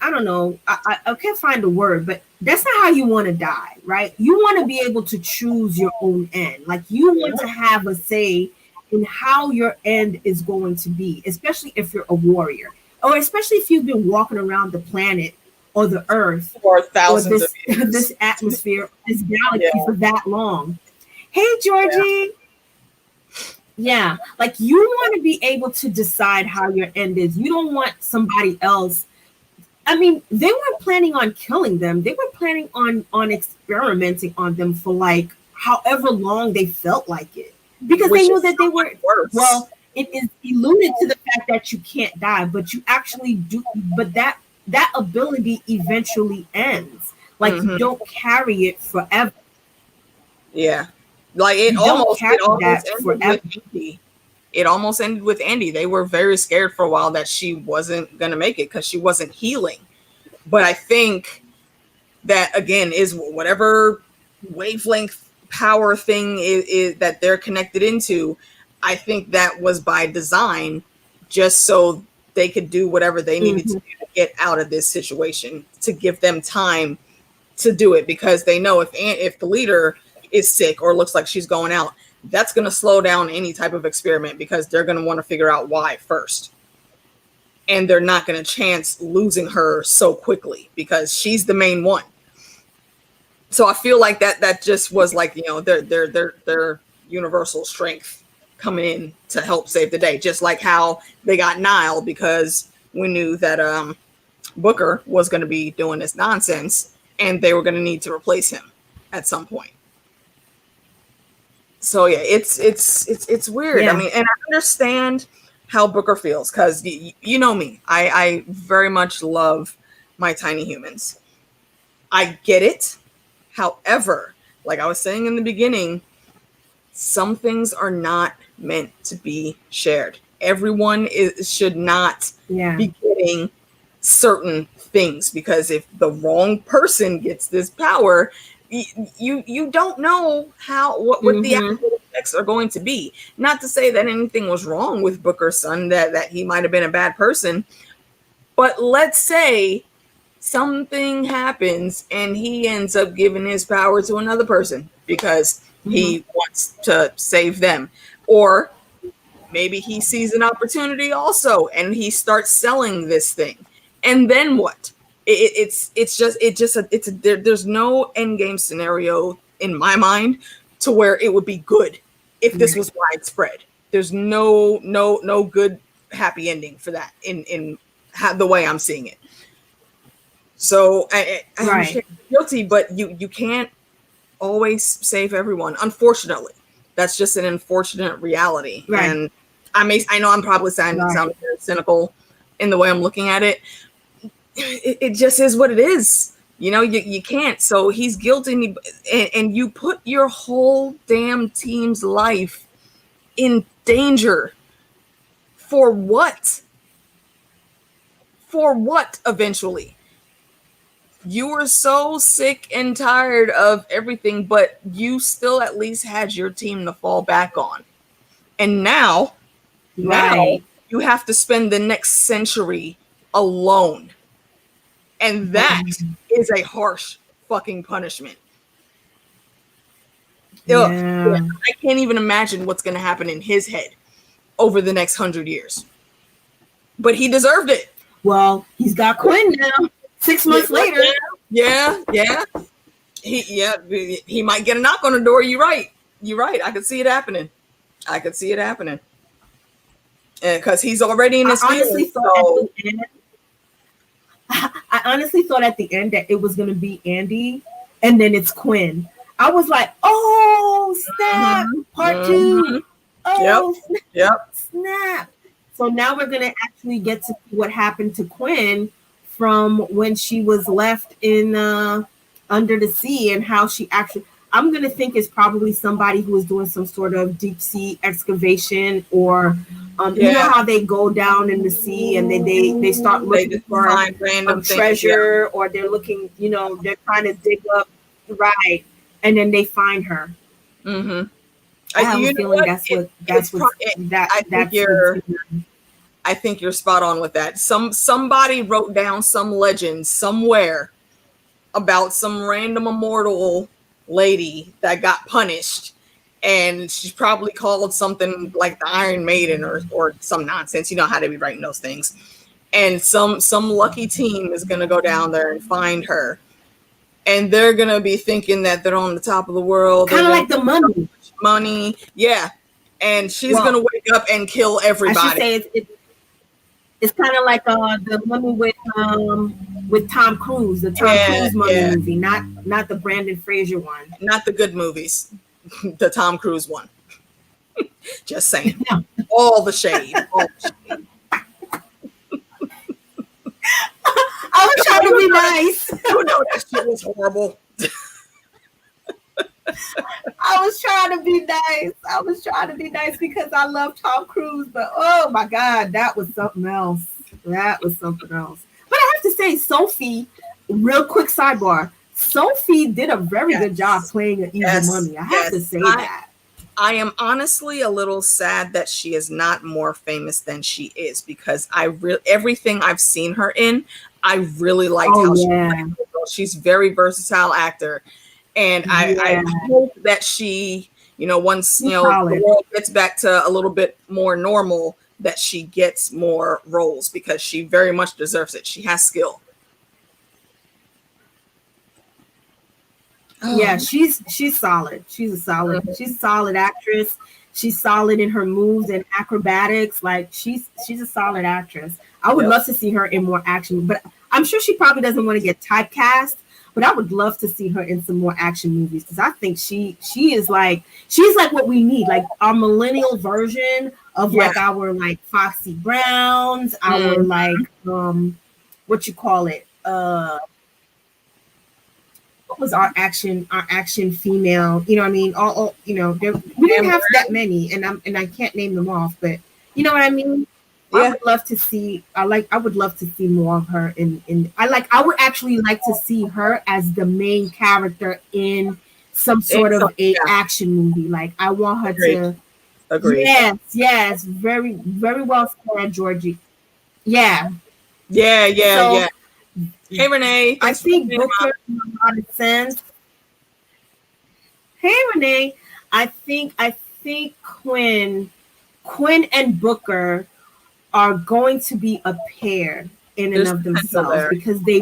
I don't know. I can't find a word, but that's not how you want to die, right? You want to be able to choose your own end. Like you want to have a say in how your end is going to be, especially if you're a warrior, or especially if you've been walking around the planet or the earth for thousands of years. This atmosphere, this galaxy for that long. Hey, Georgie. Yeah, like you want to be able to decide how your end is. You don't want somebody else. I mean, they weren't planning on killing them. They were planning on experimenting on them for like however long they felt like it, because they knew that they were worse. Well, it is alluded to the fact that you can't die, but you actually do. But that ability eventually ends. Like you don't carry it forever. Yeah. Like it almost ended forever. With Andy. It almost ended with Andy. They were very scared for a while that she wasn't going to make it because she wasn't healing. But I think that, again, is whatever wavelength power thing is that they're connected into. I think that was by design, just so they could do whatever they needed to do to get out of this situation, to give them time to do it, because they know if the leader is sick or looks like she's going out, that's going to slow down any type of experiment, because they're going to want to figure out why first. And they're not going to chance losing her so quickly because she's the main one. So I feel like that just was like, you know, their universal strength coming in to help save the day. Just like how they got Niall, because we knew that Booker was going to be doing this nonsense and they were going to need to replace him at some point. So yeah, it's weird. Yeah. I mean, and I understand how Booker feels, because you know me, I very much love my tiny humans. I get it. However, like I was saying in the beginning, some things are not meant to be shared. Everyone should not be getting certain things, because if the wrong person gets this power, you don't know what the actual effects are going to be. Not to say that anything was wrong with Booker's son, that he might have been a bad person, but let's say something happens and he ends up giving his power to another person because he wants to save them, or maybe he sees an opportunity also and he starts selling this thing, and then what? There's no end game scenario in my mind to where it would be good if this was widespread. There's no good happy ending for that in the way I'm seeing it. So I'm guilty, but you can't always save everyone. Unfortunately, that's just an unfortunate reality. Right. And I know I'm probably sounding very cynical in the way I'm looking at it. It just is what it is. You know, you can't. So he's guilty, and you put your whole damn team's life in danger. For what? For what eventually? You were so sick and tired of everything, but you still at least had your team to fall back on. And now you have to spend the next century alone. And that is a harsh fucking punishment. Yeah. I can't even imagine what's going to happen in his head over the next 100 years. But he deserved it. Well, he's got Quinn now. 6 months later. Yeah. He might get a knock on the door. You're right. I could see it happening. Because he's already in his field. I honestly thought at the end that it was going to be Andy, and then it's Quinn. I was like, oh, snap, part 2. Oh, snap. So now we're going to actually get to see what happened to Quinn from when she was left in under the sea, and how she actually, I'm going to think it's probably somebody who was doing some sort of deep sea excavation, or you know how they go down in the sea and they start looking for random treasure, or they're looking, you know, they're trying to dig up, and then they find her. I have a feeling I think you're spot on with that. Somebody wrote down some legend somewhere about some random immortal lady that got punished, and she's probably called something like the Iron Maiden or some nonsense. You know how they be writing those things. And some lucky team is gonna go down there and find her, and they're gonna be thinking that they're on the top of the world. Kind of like the Mummy. Money, yeah. And she's gonna wake up and kill everybody. I should say it's kind of like the Mummy with Tom Cruise, the Tom Cruise Mummy movie, not the Brandon Fraser one, not the good movies, the Tom Cruise one. Just saying, all the shade. I was trying to be nice. Oh no, that shit was horrible. I was trying to be nice. I was trying to be nice because I love Tom Cruise, but oh my God, that was something else. That was something else. But I have to say, Sophie, real quick sidebar, Sophie did a very good job playing an evil mummy. I have to say that. I am honestly a little sad that she is not more famous than she is, because everything I've seen her in, I really liked how she played her role. She's a very versatile actor. And I hope that she, once, the world gets back to a little bit more normal, that she gets more roles, because she very much deserves it. She has skill. Yeah, she's solid. She's a solid actress. She's solid in her moves and acrobatics. Like she's a solid actress. I would love to see her in more action, but I'm sure she probably doesn't want to get typecast. But I would love to see her in some more action movies, because I think she's like what we need, like our millennial version of like our like Foxy Browns, our like what you call it, what was our action female, you know what I mean? All we didn't have that many, and I can't name them off, but you know what I mean? Yeah. I would love to see more of her I would actually like to see her as the main character in some sort of action movie. Like I want her to agree. Yes, very, very well said, Georgie. Yeah. So, hey Renee. I think Booker makes a lot of sense. Hey Renee. I think Quinn and Booker are going to be a pair in and of themselves, because they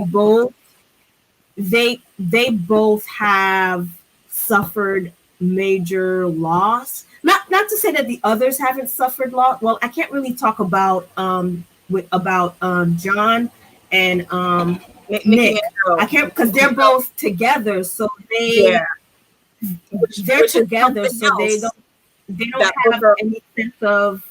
both have suffered major loss. Not to say that the others haven't suffered loss. Well, I can't really talk about John and Nick. I can't, because they're both together, so they're together, so they don't have any sense of.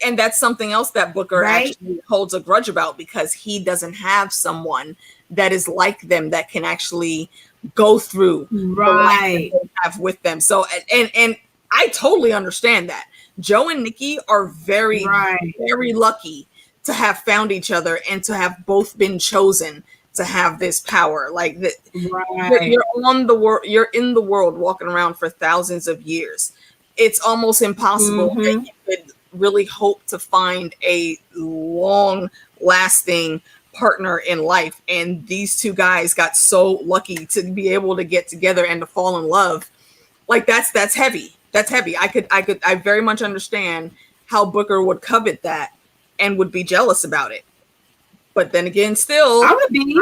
And that's something else that Booker actually holds a grudge about, because he doesn't have someone that is like them that can actually go through the life that they have with them. So and I totally understand that. Joe and Nikki are very very lucky to have found each other and to have both been chosen to have this power. Like you're on the world, you're in the world, walking around for thousands of years. It's almost impossible that you could really hope to find a long lasting partner in life, and these two guys got so lucky to be able to get together and to fall in love. Like that's heavy. I very much understand how Booker would covet that and would be jealous about it. But then again, still I would be.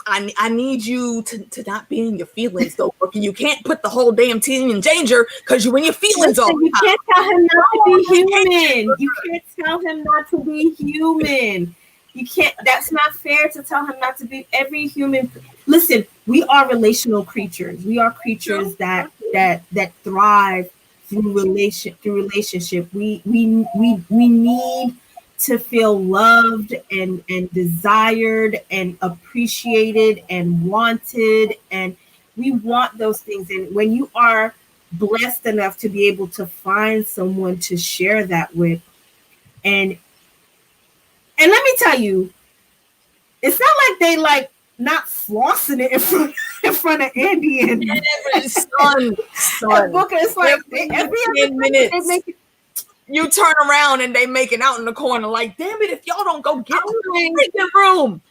I need you to not be in your feelings, though. You can't put the whole damn team in danger because you're in your feelings all the time. You can't tell him not to be human. You can't tell him not to be human. You can't. That's not fair to tell him not to be. Every human. Listen, we are relational creatures. We are creatures that thrive through relationship. We need to feel loved and desired and appreciated and wanted, and we want those things. And when you are blessed enough to be able to find someone to share that with, and let me tell you, it's not like they like not flossing it in front of Andy and son. And Booker. It's like every 10 minutes they make it. You turn around and they making out in the corner like, damn it, if y'all don't go get in the room.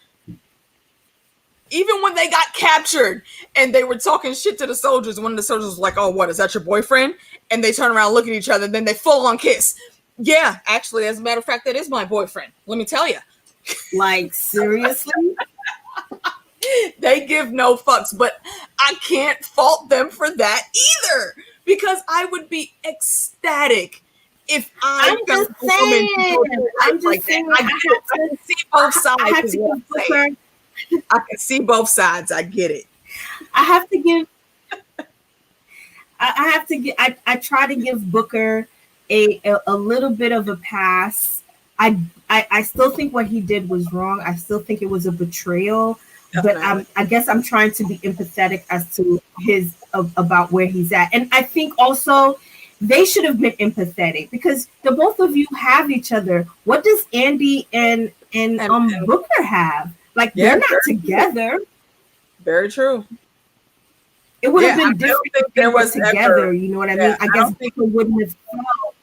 Even when they got captured and they were talking shit to the soldiers, one of the soldiers was like, oh, what, is that your boyfriend? And they turn around, look at each other, and then they full on kiss. Yeah, actually, as a matter of fact, that is my boyfriend. Let me tell you. Like, seriously? They give no fucks, but I can't fault them for that either, because I would be ecstatic if I'm just saying. I can see both sides. I can see both sides. I get it. I have to give. I try to give Booker a little bit of a pass. I still think what he did was wrong. I still think it was a betrayal. Definitely. But I guess I'm trying to be empathetic as to his about where he's at. And I think also they should have been empathetic because the both of you have each other. What does Andy and Booker have? Like, they're not together. Very true. It would have bin different if they were together. Ever, you know what I mean? I guess Booker wouldn't have felt.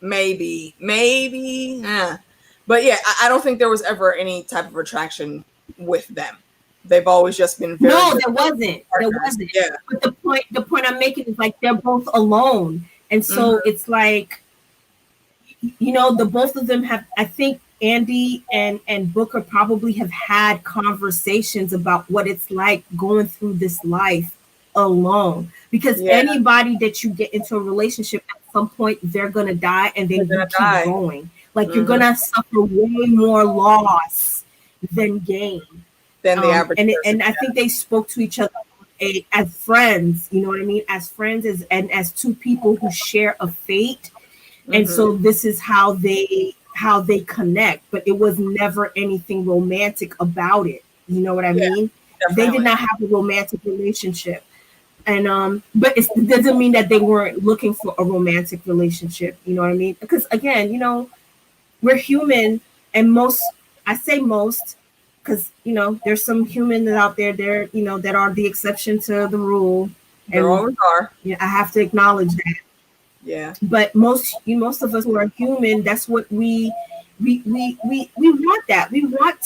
Maybe. Yeah. But yeah, I don't think there was ever any type of attraction with them. They've always just been very there wasn't. Partners. There wasn't. Yeah. But the point I'm making is like they're both alone. And so it's like, you know, the both of them have, I think Andy and Booker probably have had conversations about what it's like going through this life alone. Because anybody that you get into a relationship at some point, they're gonna die and then you keep going. Like you're gonna suffer way more loss than gain. Than the average person, and I think they spoke to each other as friends, you know what I mean? As friends, as two people who share a fate. And so this is how they connect, but it was never anything romantic about it. You know what I mean? Definitely. They did not have a romantic relationship. And but it doesn't mean that they weren't looking for a romantic relationship, you know what I mean? Because again, you know, we're human, and I say most, because you know there's some humans out there you know that are the exception to the rule. There always are. Yeah, I have to acknowledge that. Yeah. But most of us who are human, that's what we want. That we want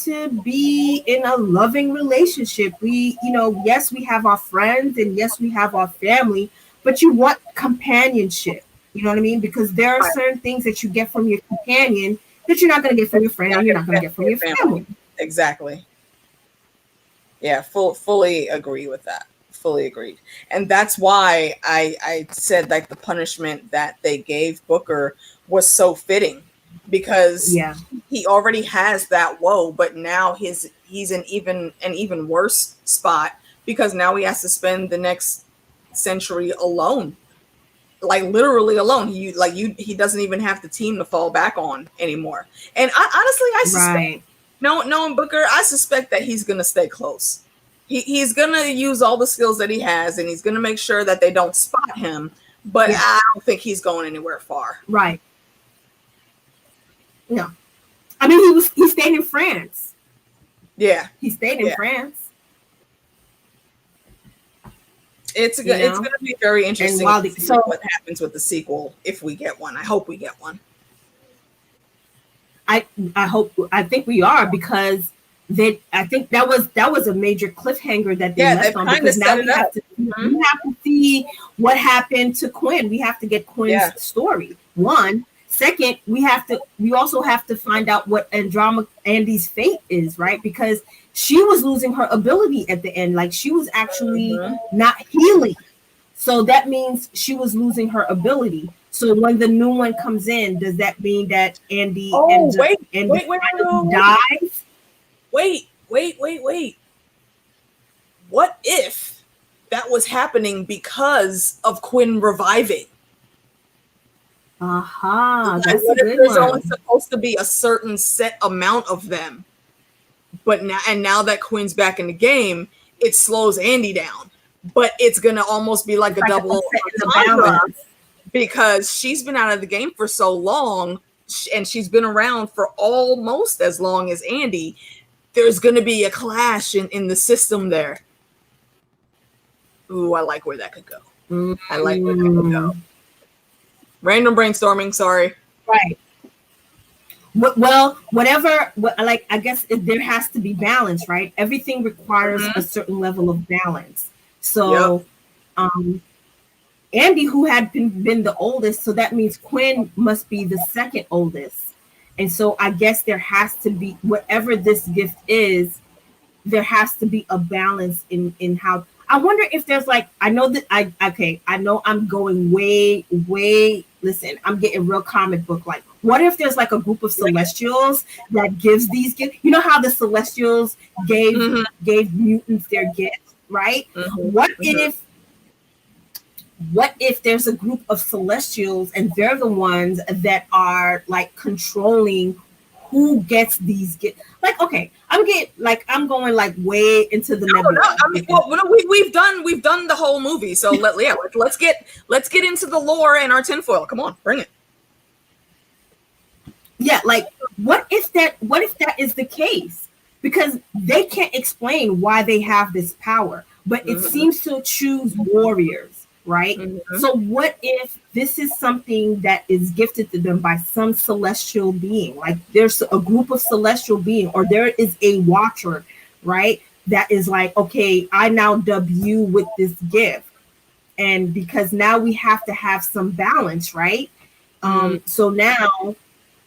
to be in a loving relationship. We, you know, yes, we have our friends and yes, we have our family, but you want companionship. You know what I mean? Because there are certain things that you get from your companion that you're not going to get from your friend, you're not going to get from your family. Exactly. Yeah, fully agree with that. Fully agreed. And that's why I said like the punishment that they gave Booker was so fitting, because he already has that woe, but now he's in an even worse spot because now he has to spend the next century alone. Like literally alone. He doesn't even have the team to fall back on anymore. And I suspect, knowing Booker, I suspect that he's gonna stay close. He's gonna use all the skills that he has, and he's gonna make sure that they don't spot him. But I don't think he's going anywhere far. Right. No. I mean, he stayed in France. Yeah. He stayed in France. It's going to be very interesting to see what happens with the sequel, if we get one. I hope we get one. I think we are, because I think that was a major cliffhanger that they left on, because now we have to see what happened to Quinn. We have to get Quinn's story. One. Second, we also have to find out what Andy's fate is, right? Because she was losing her ability at the end. Like she was actually not healing. So that means she was losing her ability. So when the new one comes in, does that mean that Andy dies? Wait. What if that was happening because of Quinn reviving? That's what a if good there's one. only supposed to be a certain set amount of them, but now that Quinn's back in the game, it slows Andy down. But it's gonna almost be like a double entendre, because she's been out of the game for so long, and she's been around for almost as long as Andy. There's gonna be a clash in the system there. Ooh, I like where that could go. I like where that could go. Random brainstorming, sorry. Right. Well, whatever. I guess there has to be balance, right? Everything requires a certain level of balance. So, Andy, who had been the oldest, so that means Quinn must be the second oldest. And so I guess there has to be, whatever this gift is, there has to be a balance in how. I wonder if there's I know I'm going way. Listen, I'm getting real comic book. What if there's a group of Celestials that gives these gifts? You know how the Celestials gave mutants their gifts, right? What if there's a group of Celestials and they're the ones that are controlling who gets these gifts. Like, okay, I'm going like way into the No, nebula. I mean, well, we've done the whole movie, so let's get into the lore and our tinfoil. Come on, bring it. Yeah, like what if that is the case? Because they can't explain why they have this power, but it seems to choose warriors, right? So what if this is something that is gifted to them by some celestial being? Like there's a group of celestial being, or there is a watcher, right? That is like, okay, I now dub you with this gift. And because now we have to have some balance, right? So now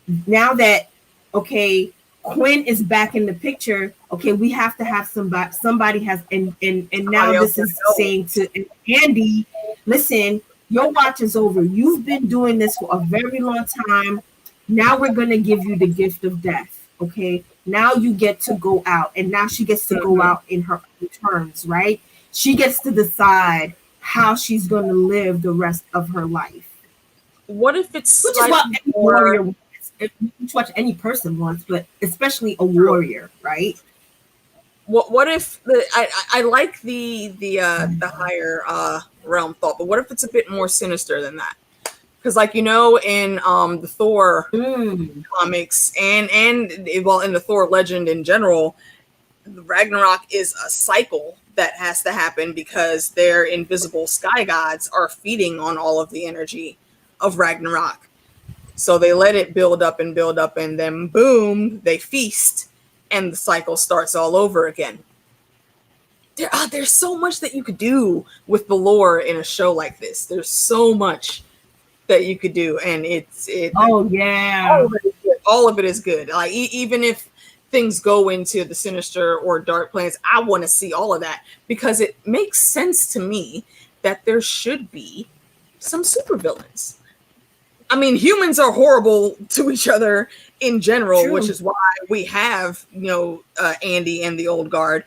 that, okay, Quinn is back in the picture, okay, we have to have somebody has, and now this is saying to Andy, listen, your watch is over. You've been doing this for a very long time. Now we're going to give you the gift of death, okay? Now you get to go out, and now she gets to go out in her own terms, right? She gets to decide how she's going to live the rest of her life. What if it's which is what any warrior wants? It's what any person wants, but especially a warrior, right? What if I like the higher realm thought, but what if it's a bit more sinister than that? Because, like, you know, in the Thor comics and well, in the Thor legend in general, Ragnarok is a cycle that has to happen because their invisible sky gods are feeding on all of the energy of Ragnarok. So they let it build up, and then boom, they feast, and the cycle starts all over again. There's so much that you could do with the lore in a show like this. There's so much that you could do, and oh yeah, all of it is good. Like even if things go into the sinister or dark planes, I want to see all of that because it makes sense to me that there should be some supervillains. I mean, humans are horrible to each other in general, which is why we have, Andy and the old guard.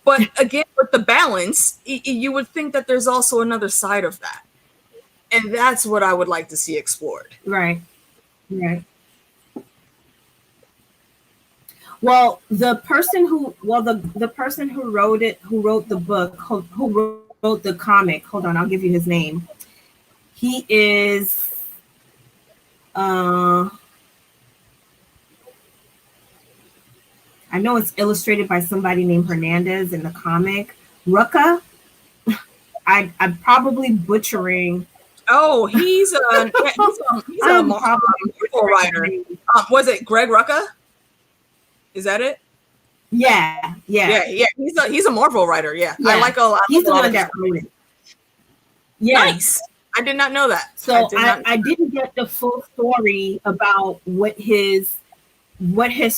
But again, with the balance, you would think that there's also another side of that. And that's what I would like to see explored. Right. Well, the person who wrote the book, who wrote the comic, hold on, I'll give you his name. He is I know it's illustrated by somebody named Hernandez in the comic. Rucka. I'm probably butchering. Oh, he's a Marvel writer. Was it Greg Rucka? Is that it? Yeah. He's a Marvel writer. Yeah. I like a lot. He's the one that wrote it. Yeah. Nice. I did not know that. So I didn't get the full story about what his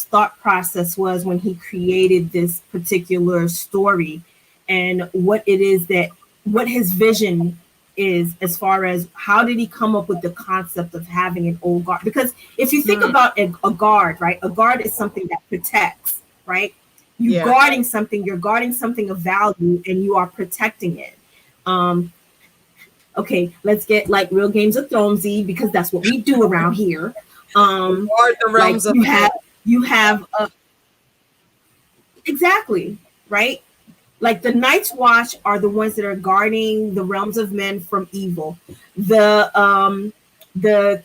thought process was when he created this particular story, and what his vision is as far as how did he come up with the concept of having an old guard. Because if you think about a guard, right? A guard is something that protects, right? You're guarding something of value, and you are protecting it. Okay, let's get like real Games of Thronesy, because that's what we do around here. Guard the realms of you have exactly, right? Like the Night's Watch are the ones that are guarding the realms of men from evil. The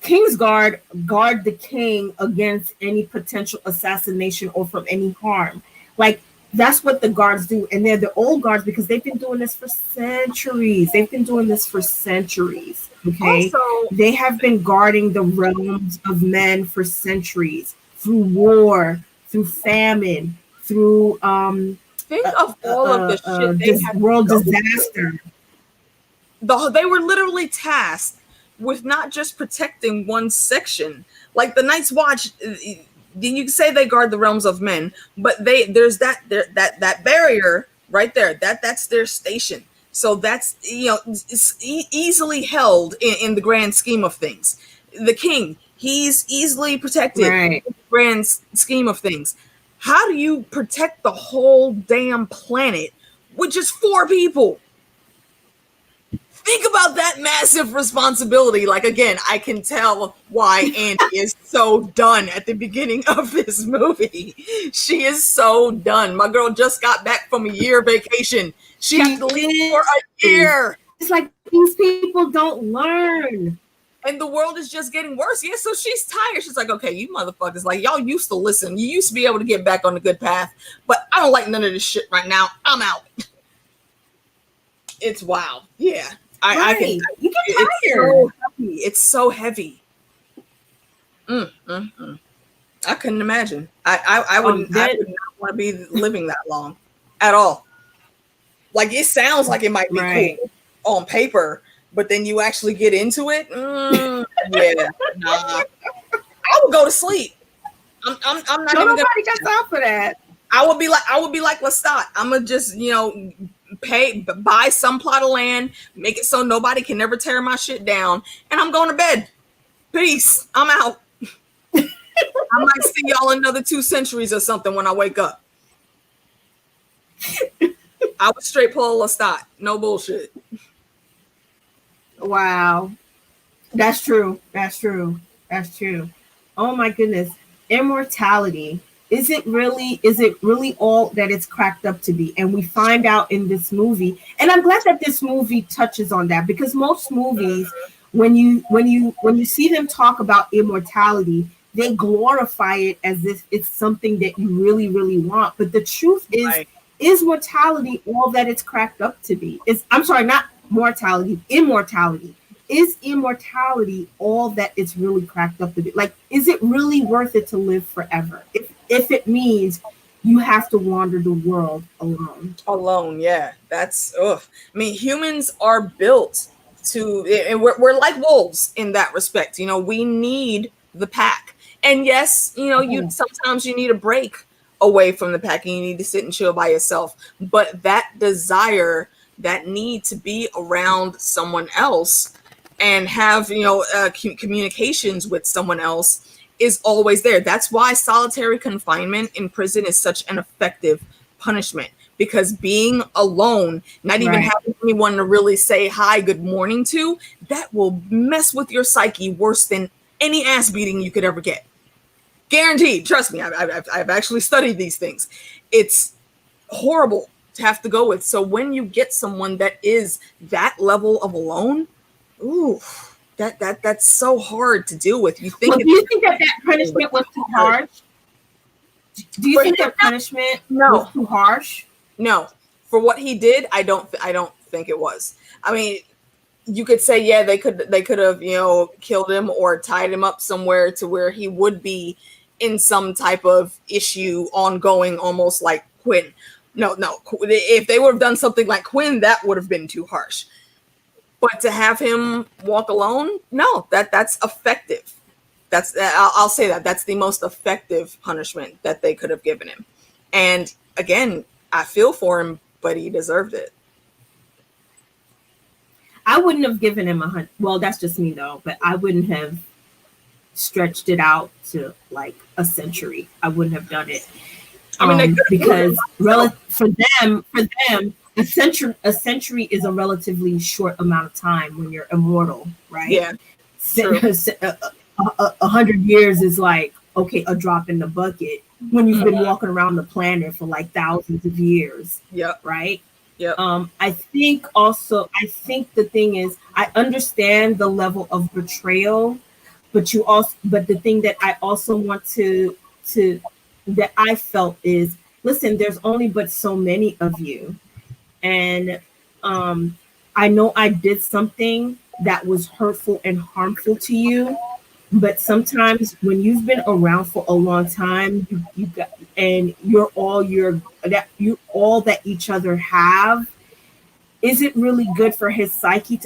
King's Guard guard the king against any potential assassination or from any harm. Like that's what the guards do. And they're the old guards because they've been doing this for centuries. Okay. Also, they have been guarding the realms of men for centuries, through war, through famine, through think of all of the shit they had world disaster. They were literally tasked with not just protecting one section. Like the Night's Watch, you can say they guard the realms of men, but there's that barrier right there. That's their station. So that's it's easily held in the grand scheme of things. The king, he's easily protected in the grand scheme of things. How do you protect the whole damn planet with just 4 people? Think about that massive responsibility. Like, again, I can tell why Andy is so done at the beginning of this movie. She is so done. My girl just got back from a year vacation. She had to leave for a year. It's like these people don't learn. And the world is just getting worse. Yeah, so she's tired. She's like, okay, you motherfuckers, like, y'all used to listen. You used to be able to get back on the good path. But I don't like none of this shit right now. I'm out. It's wild. Yeah. I can. You get tired. It's so heavy. I couldn't imagine. I would not want to be living that long at all. Like, it sounds like it might be cool on paper, but then you actually get into it. Yeah, nah. I would go to sleep. I'm not. Nobody got time for that. I would be like Lestat. I'm gonna just, buy some plot of land, make it so nobody can never tear my shit down, and I'm going to bed. Peace. I'm out. I might see y'all another 2 centuries or something when I wake up. I would straight pull Lestat. No bullshit. Wow. That's true. Oh my goodness. Immortality. Is it really all that it's cracked up to be? And we find out in this movie, and I'm glad that this movie touches on that, because most movies, when you see them talk about immortality, they glorify it as if it's something that you really, really want. But the truth is mortality all that it's cracked up to be? Not mortality, immortality. Is immortality all that it's really cracked up to be? Like, is it really worth it to live forever? If it means you have to wander the world alone. Alone, yeah. That's, ugh. I mean, humans are built to, and we're like wolves in that respect. We need the pack. And yes, sometimes you need a break away from the pack and you need to sit and chill by yourself. But that desire, that need to be around someone else and have, communications with someone else is always there. That's why solitary confinement in prison is such an effective punishment, because being alone, not even having anyone to really say hi, good morning to, that will mess with your psyche worse than any ass beating you could ever get. Guaranteed. Trust me. I've actually studied these things. It's horrible to have to go with. So when you get someone that is that level of alone, ooh, that's so hard to deal with. Do you think that punishment was too harsh? Do you think that punishment was too harsh? No. For what he did, I don't think it was. I mean, you could say, yeah, they could have, killed him or tied him up somewhere to where he would be in some type of issue ongoing, almost like Quinn. No. If they would have done something like Quinn, that would have been too harsh. But to have him walk alone, no, that's effective. I'll say that's the most effective punishment that they could have given him. And again, I feel for him, but he deserved it. I wouldn't have given him 100. Well, that's just me though, but I wouldn't have stretched it out to like a century. I wouldn't have done it. Because for them, a century is a relatively short amount of time when you're immortal, right? Yeah. 100 years is like, okay, a drop in the bucket when you've been walking around the planet for like thousands of years. Yep. Right. Yep. I think the thing is, I understand the level of betrayal, but the thing that I also want that I felt is, listen, there's only but so many of you. And I know I did something that was hurtful and harmful to you, but sometimes when you've been around for a long time, you got, and you're all that each other have. Is it really good for his psyche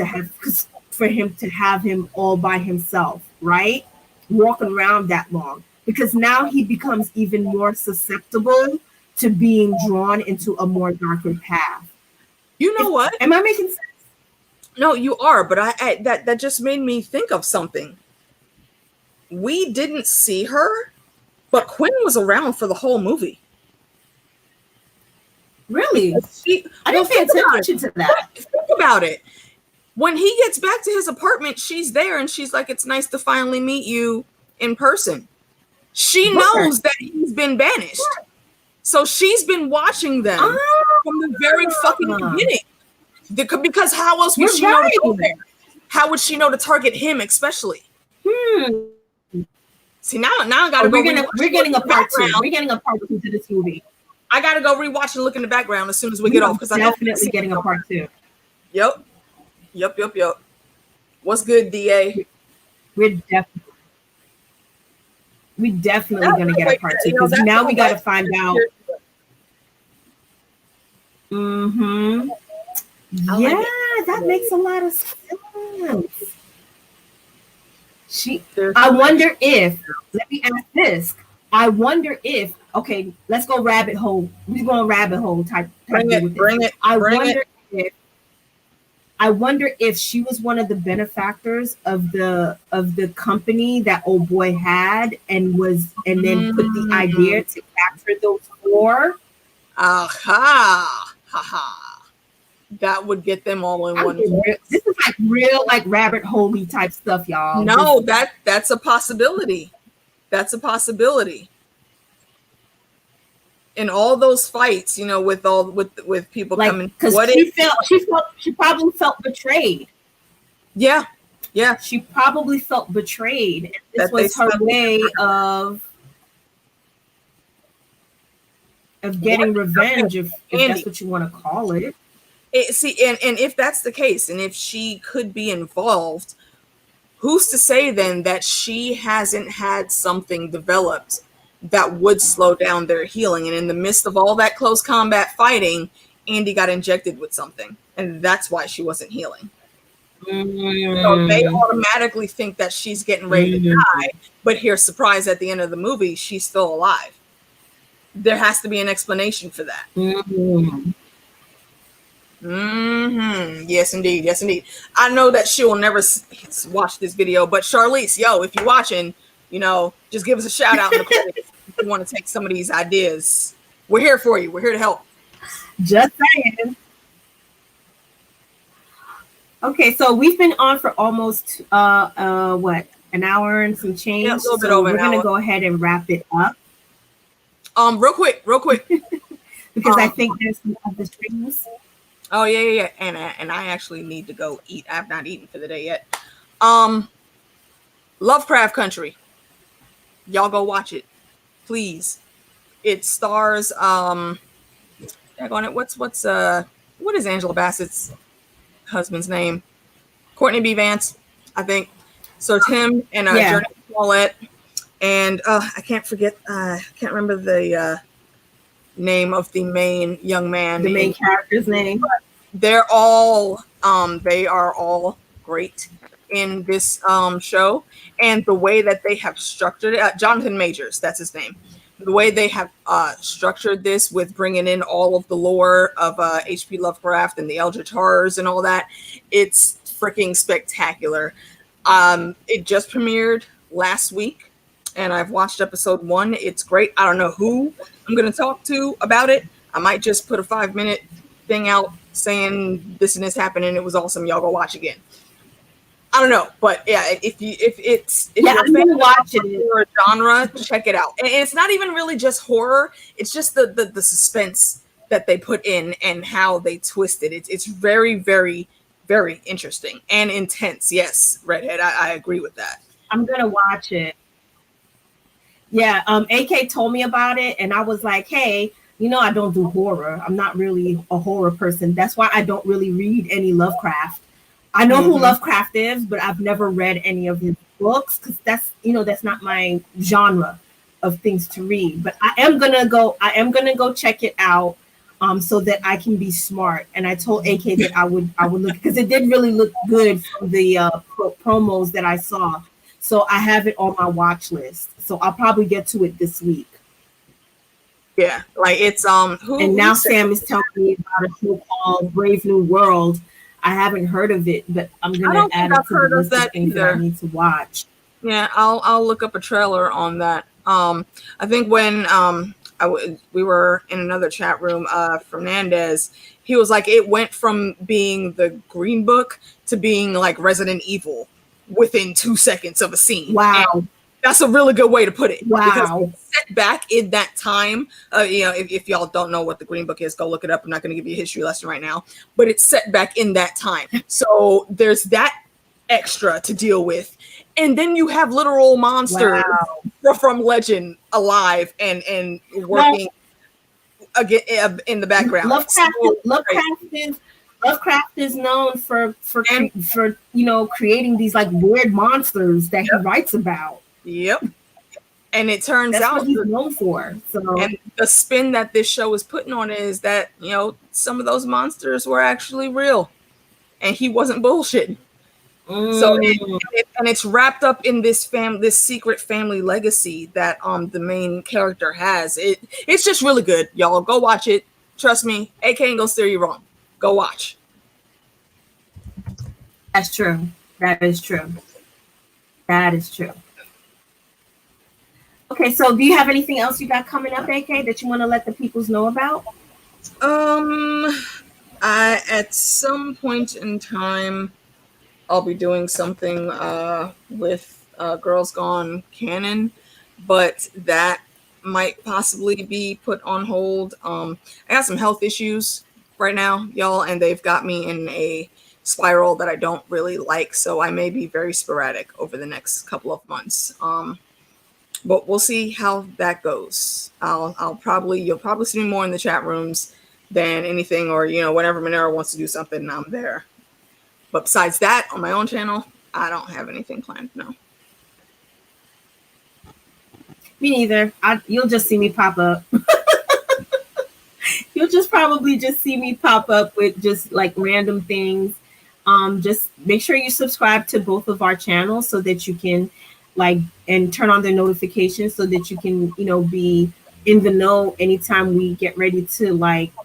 for him to have him all by himself, right? Walking around that long, because now he becomes even more susceptible to being drawn into a more darker path. You know what? Am I making sense? No, you are, but that just made me think of something. We didn't see her, but Quinn was around for the whole movie. Really? I didn't pay attention to that. Think about it. When he gets back to his apartment, she's there and she's like, it's nice to finally meet you in person. She knows that he's been banished. So she's been watching them from the very fucking beginning. Because how else would she know to go there? How would she know to target him especially? See, now I gotta go. We're getting a part two. We're getting a part two to this movie. I gotta go rewatch and look in the background as soon as we get off, because I'm definitely getting a part two. Yep. What's good, DA? We're definitely gonna get a part two, because now we gotta find out. Yeah, that makes a lot of sense. I wonder if, let me ask this. I wonder if, okay, let's go rabbit hole. We're going rabbit hole type. Bring it. I wonder if she was one of the benefactors of the company that old boy had and then put the idea to capture those 4. That would get them all in one. This is like real rabbit hole-y type stuff, y'all. No, that's a possibility. That's a possibility. In all those fights, with people coming, because she probably felt betrayed. Yeah. She probably felt betrayed. And this was her way of getting revenge, if that's what you want to call it. And if that's the case, and if she could be involved, who's to say then that she hasn't had something developed that would slow down their healing? And in the midst of all that close combat fighting, Andy got injected with something, and that's why she wasn't healing. So they automatically think that she's getting ready to die, but here's surprise, at the end of the movie, she's still alive. There has to be an explanation for that. Yes, indeed. I know that she will never watch this video, but Charlize, if you're watching, just give us a shout out in the comments if you want to take some of these ideas. We're here for you. We're here to help. Just saying. Okay, so we've been on for almost an hour and some change. Yeah, a little bit over an hour. We're gonna go ahead and wrap it up. Real quick. Because I think there's some other streams. Oh yeah. And I actually need to go eat. I've not eaten for the day yet. Lovecraft Country. Y'all go watch it, please. It stars what is Angela Bassett's husband's name? Courtney B. Vance, I think. So it's him and Jonnie Smollett, and I can't remember the name of the main young man. The main character's name. They are all great in this show, and the way that they have structured it, Jonathan Majors, that's his name. The way they have structured this with bringing in all of the lore of H.P. Lovecraft and the Eldritch Horrors and all that, it's freaking spectacular. It just premiered last week, and I've watched episode 1. It's great. I don't know who I'm going to talk to about it. I might just put a 5-minute thing out saying this and this happened and it was awesome. Y'all go watch again. I don't know, but yeah, if you're I'm gonna watch it. For a genre, check it out. And it's not even really just horror; it's just the suspense that they put in and how they twist it. It's very, very, very interesting and intense. Yes, Redhead, I agree with that. I'm gonna watch it. Yeah, AK told me about it, and I was like, hey, I don't do horror. I'm not really a horror person. That's why I don't really read any Lovecraft. I know who Lovecraft is, but I've never read any of his books because that's not my genre of things to read. But I am gonna go check it out, so that I can be smart. And I told AK that I would look, because it did really look good from the promos that I saw. So I have it on my watch list. So I'll probably get to it this week. Yeah, like it's and now Sam is telling me about a show called Brave New World. I haven't heard of it, but I'm gonna add it to the list of things that I need to watch. Yeah, I'll look up a trailer on that. I think when we were in another chat room. Fernandez, he was like, it went from being the Green Book to being like Resident Evil within 2 seconds of a scene. Wow. And that's a really good way to put it. Wow. Because it's set back in that time. If y'all don't know what the Green Book is, go look it up. I'm not going to give you a history lesson right now, but it's set back in that time. So there's that extra to deal with. And then you have literal monsters from legend alive and working again in the background. Lovecraft is known for creating these like weird monsters that he writes about. Yep. And it turns out what he's known for. So, and the spin that this show is putting on it is that some of those monsters were actually real, and he wasn't bullshitting. So it's wrapped up in this secret family legacy that the main character has. It's just really good, y'all. Go watch it. Trust me, AK ain't gonna steer you wrong. Go watch. That's true. That is true. That is true. Okay, so do you have anything else you got coming up, AK, that you want to let the peoples know about? At some point in time, I'll be doing something with Girls Gone Canon, but that might possibly be put on hold. I got some health issues right now, y'all, and they've got me in a spiral that I don't really like, so I may be very sporadic over the next couple of months. But we'll see how that goes. You'll probably see me more in the chat rooms than anything, or whenever Monero wants to do something, I'm there. But besides that, on my own channel, I don't have anything planned. No. Me neither. You'll just see me pop up. You'll probably just see me pop up with just like random things. Just make sure you subscribe to both of our channels so that you can and turn on the notifications so that you can, be in the know anytime we get ready to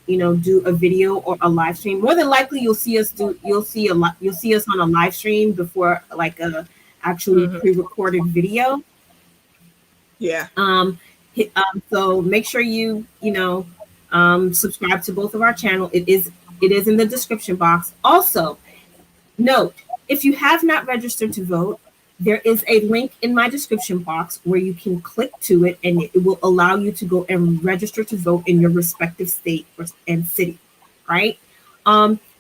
do a video or a live stream. More than likely you'll see us on a live stream before like a actually pre-recorded video. Yeah. So make sure you subscribe to both of our channels. It is in the description box. Also, note, if you have not registered to vote, there is a link in my description box where you can click to it, and it will allow you to go and register to vote in your respective state and city, right?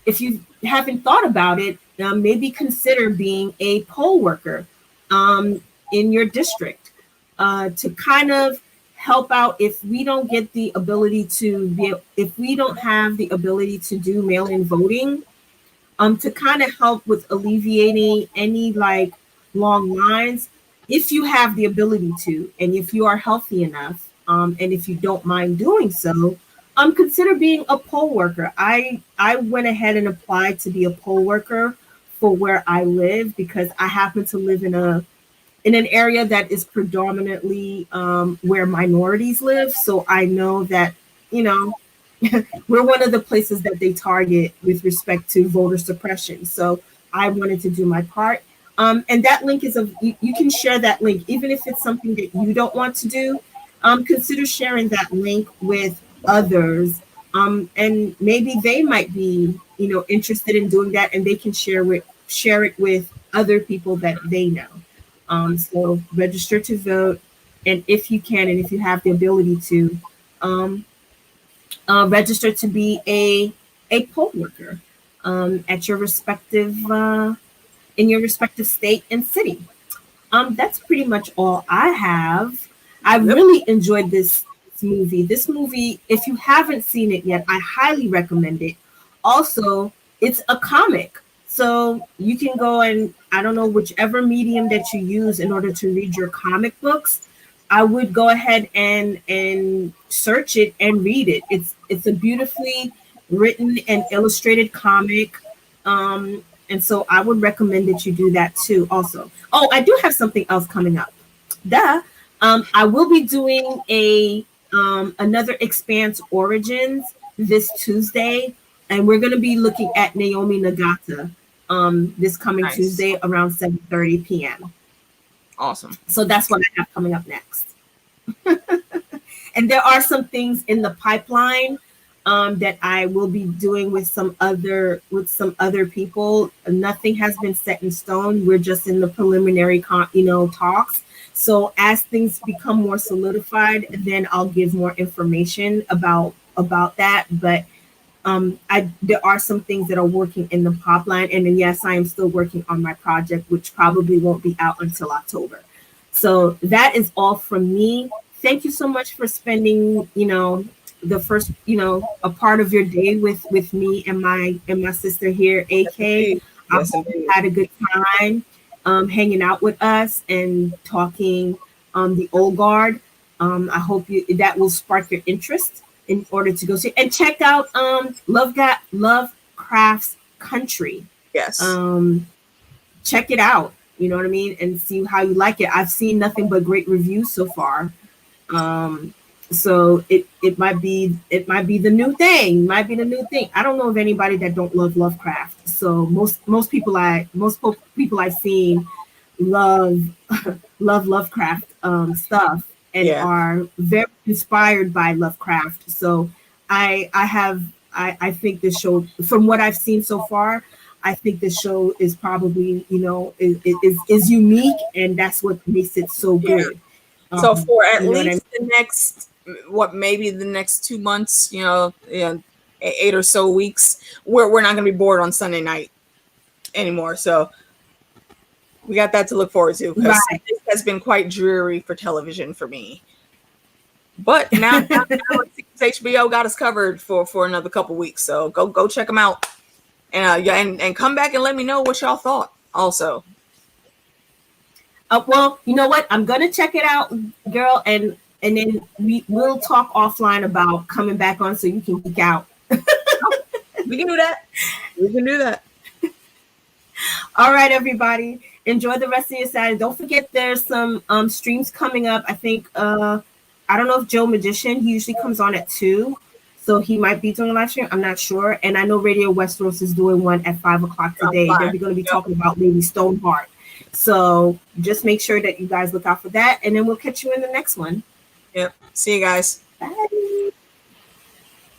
If you haven't thought about it, maybe consider being a poll worker in your district to kind of help out if we don't have the ability to do mail-in voting, to kind of help with alleviating any long lines. If you have the ability to, and if you are healthy enough, and if you don't mind doing so, consider being a poll worker. I went ahead and applied to be a poll worker for where I live because I happen to live in an area that is predominantly where minorities live. So I know that, we're one of the places that they target with respect to voter suppression. So I wanted to do my part. And that link you can share that link, even if it's something that you don't want to do. Consider sharing that link with others, and maybe they might be, interested in doing that, and they can share it with other people that they know. So register to vote, and if you can, and if you have the ability to, register to be a poll worker at your respective. In your respective state and city. That's pretty much all I have. I really enjoyed this movie. This movie, if you haven't seen it yet, I highly recommend it. Also, it's a comic. So you can go and, I don't know, whichever medium that you use in order to read your comic books, I would go ahead and search it and read it. It's a beautifully written and illustrated comic. And so I would recommend that you do that too also. Oh, I do have something else coming up. I will be doing another Expanse Origins this Tuesday, and we're going to be looking at Naomi Nagata this coming Tuesday around 7:30 p.m. Awesome. So that's what I have coming up next. And there are some things in the pipeline that I will be doing with some other people. Nothing has been set in stone. We're just in the preliminary talks. So as things become more solidified, then I'll give more information about that. But there are some things that are working in the pipeline, and then yes, I am still working on my project, which probably won't be out until October. So that is all from me. Thank you so much for spending, the first, a part of your day with me and my sister here, AK. I hope you had a good time hanging out with us and talking the old guard. I hope that will spark your interest in order to go see and check out Lovecraft's Country. Yes. Check it out. You know what I mean? And see how you like it. I've seen nothing but great reviews so far. So it might be the new thing. Might be the new thing. I don't know of anybody that don't love Lovecraft. So most people I've seen love Lovecraft stuff and are very inspired by Lovecraft. So I think this show, from what I've seen so far, I think this show is probably, is unique, and that's what makes it so good. So for at least the next, maybe the next 2 months, 8 or so weeks, we're not going to be bored on Sunday night anymore. So we got that to look forward to, because this has been quite dreary for television for me. But now HBO got us covered for another couple weeks. So go check them out. And come back and let me know what y'all thought also. Well, you know what? I'm gonna check it out, girl, and then we'll talk offline about coming back on so you can geek out. We can do that. We can do that. All right, everybody. Enjoy the rest of your Saturday. Don't forget there's some streams coming up. I think I don't know if Joe Magician, he usually comes on at 2. So he might be doing a live stream. I'm not sure. And I know Radio Westeros is doing one at 5 o'clock today. They're going to be talking about Lady Stoneheart. So just make sure that you guys look out for that. And then we'll catch you in the next one. Yep. See you guys. Bye.